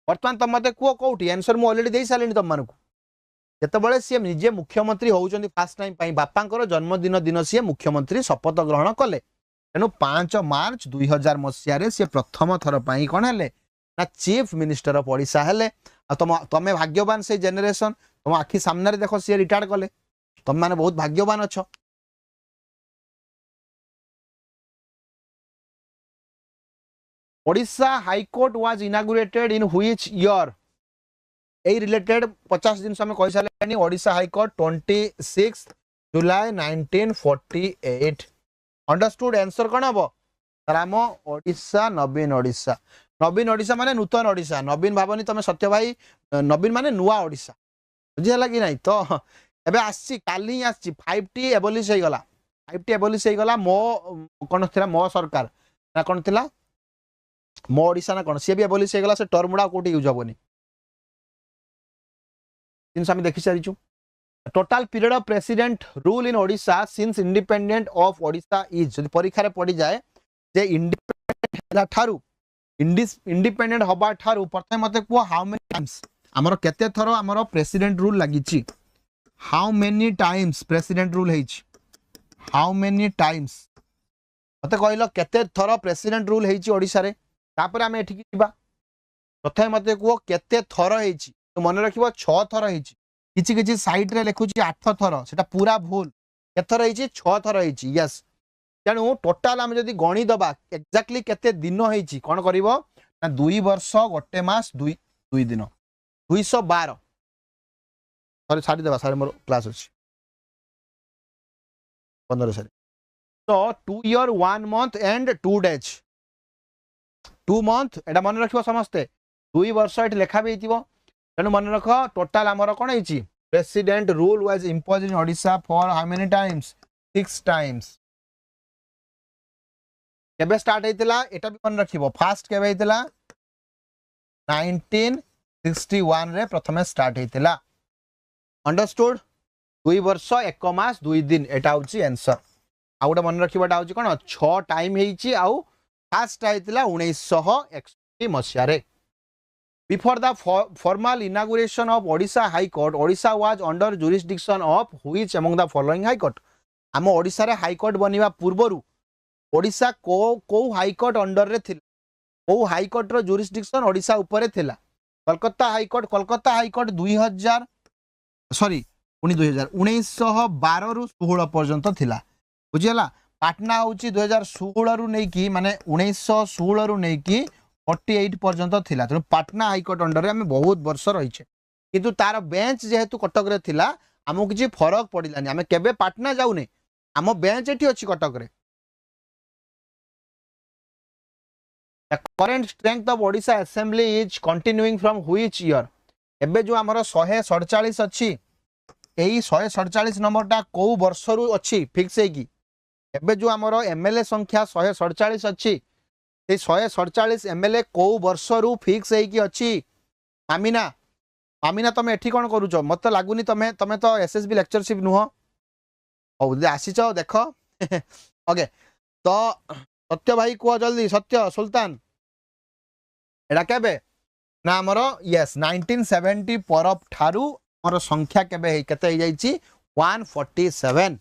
वर्तमान तुम मते को कोठी आंसर मु ऑलरेडी देइ सालिनी तुम मानकु जेतेबेले सी निजे मुख्यमंत्री होउचंदी फर्स्ट टाइम पई बापांकर जन्मदिन दिन सी मुख्यमंत्री शपथ ग्रहण कले तेणु 5 मार्च 2000 मसिया रे सी प्रथम थर पई कोन हेले ना चीफ मिनिस्टर ऑफ ओडिशा हेले तमे भाग्यवान से जेनरेशन तुम आखि सामने देख सी रिटायर्ड कले तुम मैंने बहुत भाग्यवान अच्छ Odisha high court was inaugurated in which year A related 50 दिन समय कहि साले ओडिशा हाईकोर्ट 26 जुलाई 1948 अंडरस्टूड आंसर कोन हबो राम ओडिशा नवीन ओडिशा माने नूतन ओडिशा नवीन भावनी तमे सत्य भाई नवीन माने नुआ ओडिशा बुझिला कि नहीं तो एबे आसी काली आसी 5T एबोलिश हे गला 5T एबोलिश हे गला मो कोन थिला मो सरकार ना कोन थिला मो ओडिशा ना कोन से भी एबोलिश हे गला से टर्मडा कोठी यूज होबनी इन सामी देखि सारिछु total period of president rule in Odisha since independent of Odisha is जदि परीक्षा रे पड़ी जाए जे इंडिपेंडेंट हला थारु इंडिपेंडेंट हबा थारु प्रथम मते को हाउ मेनी टाइम्स हमर केते थरो हमर प्रेसिडेंट रूल लागिछि how many times president rule हेछि हाउ मेनी टाइम्स मते कहलो केते थरो प्रेसिडेंट रूल हेछि ओडिसा रे तापर हम एठी किबा प्रथम मते को केते थरो हेछि तो मन रखिबो 6 थरो हेछि किछि किछि साइड रे लिखुछि 8 थरो सेटा पूरा भूल केथरो हेछि 6 थरो हेछि यस तेणु टोटाल हम जदि गणी दबा एक्जेक्टली केते दिन हेछि कोन करिवो ना 2 वर्ष गोटे मास 2 दिन 212 सॉरी सारी देवा सारे मोर क्लास अछि 15 सारी तो 2 year 1 month and 2 days 2 month एटा मन रखिबो समस्ते 2 वर्ष एट लेखा भी हितिबो तेणु मन रख टोटाल हमर कोन हेछि president rule was imposed in Odisha for how many times 6 times केबे स्टार्ट हेतिला एटा भी मन रखिबो फास्ट केबे हेतिला 1961 रे प्रथमे स्टार्ट हेतिला अंडरस्टूड 2 वर्ष 1 मास 2 दिन एटा होची आंसर आ गोटे मन रखिबाटा होची कोन 6 टाइम हेछि आउ फास्ट हेतिला 1961 मसिया रे before the formal inauguration of Odisha high court Odisha was under jurisdiction of which among the following high court आम ओडिशा रे हाई कोर्ट बनिबा पूर्वरु ओडिशा को हाई कोर्ट अंडर रे थिला को हाई कोर्ट रो जुरिस्डिक्शन ओडिशा ऊपर थिला कोलकाता हाई कोर्ट 2000 सॉरी 1912 रु 16 पर्यंत थिला बुझिला पाटना होची 2016 रु नै कि माने 1916 रु नै कि 48 पर्यंत थिला त पाटना हाई कोर्ट अंडर रे हम बहुत वर्ष रही छे किंतु तार बेंच जेहेतु कटक रे थिला हमो किछि फरक पडिलानी हम केबे पाटना जाउने हम बेंच एठी अछि कटक रे The current strength of Odisha Assembly is continuing from which year? एबे जो आमर 147 अच्छी यही 147 नंबरटा कौ वर्ष रु अच्छी फिक्स है कि एबे जो आमर एमएलए संख्या 147 अच्छी 147 एमएलए कौ वर्ष रु फिक्स है कि अच्छी आमिना आमिना तुम एठी कौन करूच मत लगुनि तमें तमें तो एसएसबी लेक्चरशिप नुह हौ आसीच देख ओके तो सत्य भाई कह जल्दी सत्य सुल्तान एटा केबे ना आमर यस 1970 परब ठारू आमर संख्या केबे हे केते हे जाईची 147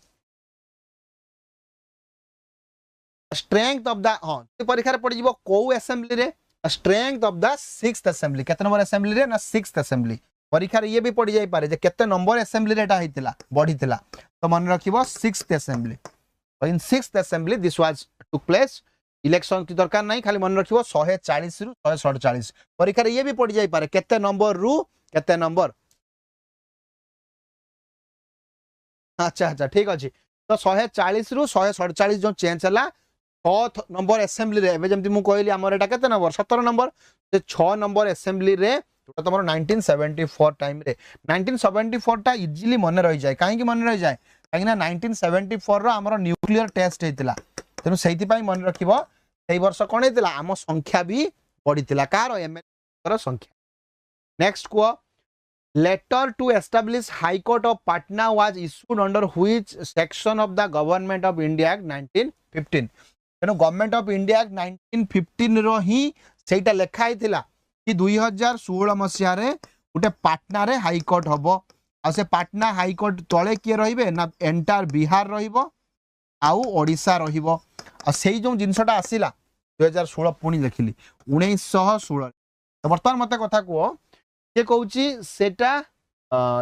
स्ट्रेंथ ऑफ द हां परीक्षा रे पड़ जीवो को असेंबली रे strength of the 6th assembly केते नंबर असेंबली रे ना 6th असेंबली परीक्षा रे ये भी पड़ जाई पारे जे केते नंबर असेंबली रे एटा हितिला बढ़ितिला तो मन रखिबो 6th असेंबली तो इन 6th assembly this was took place election की दरकार नहीं खाली मन रखिबो 140 रु 147 परीक्षा रे ये भी पड़ जाई पारे केते नंबर रु केते नंबर अच्छा अच्छा ठीक अछि तो 140 रु 147 जो चेंज हला 6th नंबर असेंबली रे एबे जेमति मु कहली हमर एटा केते नंबर 17 नंबर से 6 नंबर असेंबली रे जोटा तमरो 1974 टाइम रे 1974 टा इजीली मन रही जाय काहे कि मन रही जाय काहे ना 1974 रो हमरो न्यूक्लियर टेस्ट हेतिला तेनु सेहिति पई मन रखिबो सेही वर्ष कोन हेतिला हम संख्या भी पडितिला कार एमएल रो संख्या नेक्स्ट को letter to establish high court of Patna was issued under which section of the government of India act 1915 तेनु गवर्नमेंट ऑफ इंडिया एक्ट 1915 रो ही सेटा लेखा हितिला कि 2016 मसिया रे उटे पटना रे हाई कोर्ट हबो आ से पटना हाई कोर्ट तळे के रहिबे ना एंटायर बिहार रहिबो आउ ओडिशा रहिबो आ सेही जो जिंसटा आसिला 2016 पुणी देखिली 1916 तो वर्तमान मते कथा को के कहूची सेटा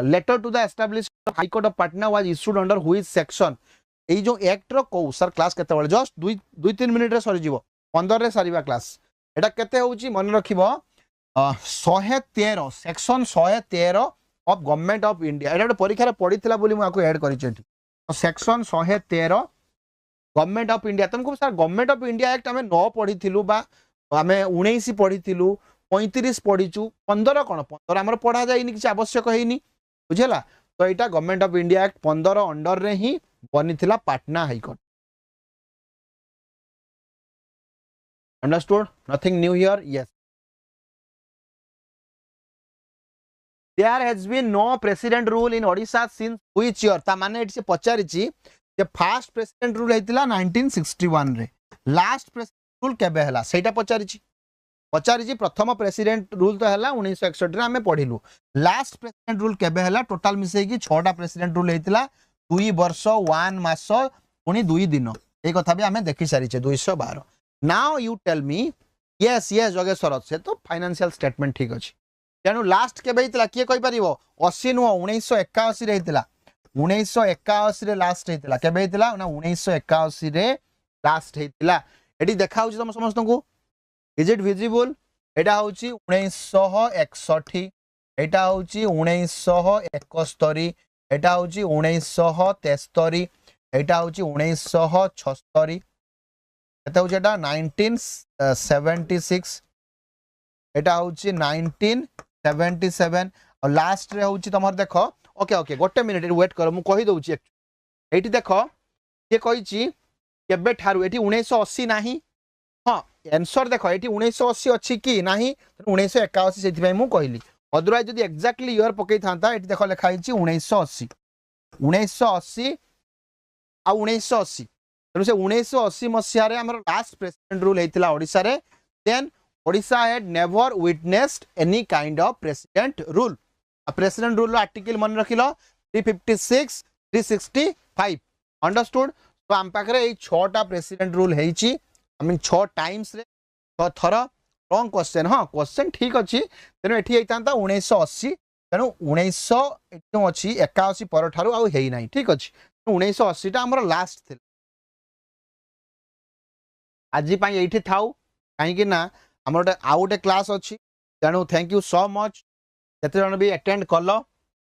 letter to the establish high court of Patna was issued under which section एई जो एक्ट रो को सर क्लास केते बळे जस्ट 2-3 मिनिट रे सरी जीवो 15 रे सारीबा क्लास एटा केते होची मन रखिबो 113 section 113 of government of India एटा परीक्षा रे पडिथिला बोली मु आको ऐड करि छेठी सेक्शन 113 गवर्नमेंट ऑफ इंडिया तुमको sir government of India act हमें 9 पढ़ी बा हमें 19 पढ़ी 35 पढ़ीचु 15 कौन 15 आम पढ़ा जाए किसी आवश्यक है बुझेगा तो यहाँ government of India act 15 under रे ही बनी Patna high court understood nothing new here yes there has been no president rule in Odisha since which year ता माने एठी से पचारिची जे फर्स्ट प्रेसिडेंट रूल हेतिला 1961 रे लास्ट प्रेसिडेंट रूल केबे हला सेटा पचारिची प्रथम प्रेसिडेंट रूल तो हला 1961 रे हमें पढिलु लास्ट प्रेसिडेंट रूल केबे हला टोटल मिसे की 6टा प्रेसिडेंट रूल हेतिला 2 वर्ष 1 मास पुनी 2 दिन ए कथा भी हमें देखि सारी छे 212 now you tell me yes yes Jogeshwar से तो फाइनेंशियल स्टेटमेंट ठीक अछि तेनु लास्ट केबे हेतिला किए कहि परिबो 80 नु 1981 रे हेतिला 1981 रे लास्ट हेतिला केबे हेतिला ना 1981 रे लास्ट हेतिला एडी देखा होची तुम समस्त को इज इट विजिबल एटा होची 1961 एटा होची 1971 एटा होची 1973 एटा होची 1976 एटा होची एटा 1976 एटा होची 1977 और लास्ट रे होची तमर देखो ओके ओके गोटे मिनिट वेट कर मु कहि दउची एठी देखो के कहिची केबे ठारू एठी 1980 नाही हां आंसर देखो एठी 1980 अछि कि नाही 1981 सेति भाई मु कहली अदरवाइज जदी एक्जेक्टली ईयर पकई थांता एठी देखो लिखा हिची 1980 आ 1980 तनु से 1980 मसिया रे हमर लास्ट प्रेसिडेंट रूल हेतिला ओडिसा रे then Odisha had never witnessed any kind of president rule president rule article मन रखिलो 356 365 अंडरस्टूड तो आम पाखरे ए 6टा प्रेसिडेंट रूल हेची आई मीन 6 टाइम्स रे 6 थर रॉन्ग क्वेश्चन हां क्वेश्चन ठीक अछि तेनो एठी हेतांता 1980 तेनो 1900 एठो अछि 81 पर ठारू आ हेई नाही ठीक अछि 1980 टा हमर लास्ट थिला आजि पई एठी थाउ काहे कि ना हमर आउटे क्लास अछि तेनो थैंक यू सो मच केते जन भी अटेंड करलो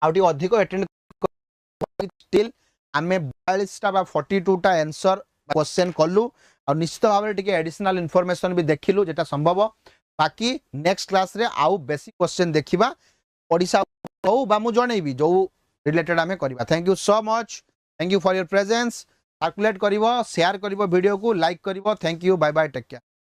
आउटी अधिक अटेंड स्टिल आमे 42 टा बा 42 टा आंसर क्वेश्चन करलु और निश्चित भाव में एडिशनल इनफॉरमेशन भी देखिलु जेटा संभव बाकी नेक्स्ट क्लास रे आउ बेसिक क्वेश्चन देखिबा ओडिशा हो बा मु जणैबी जो रिलेटेड आमे करबा thank you so much thank you for your presence circulate करिवो शेयर करिवो वीडियो को लाइक करिवो thank you bye bye take care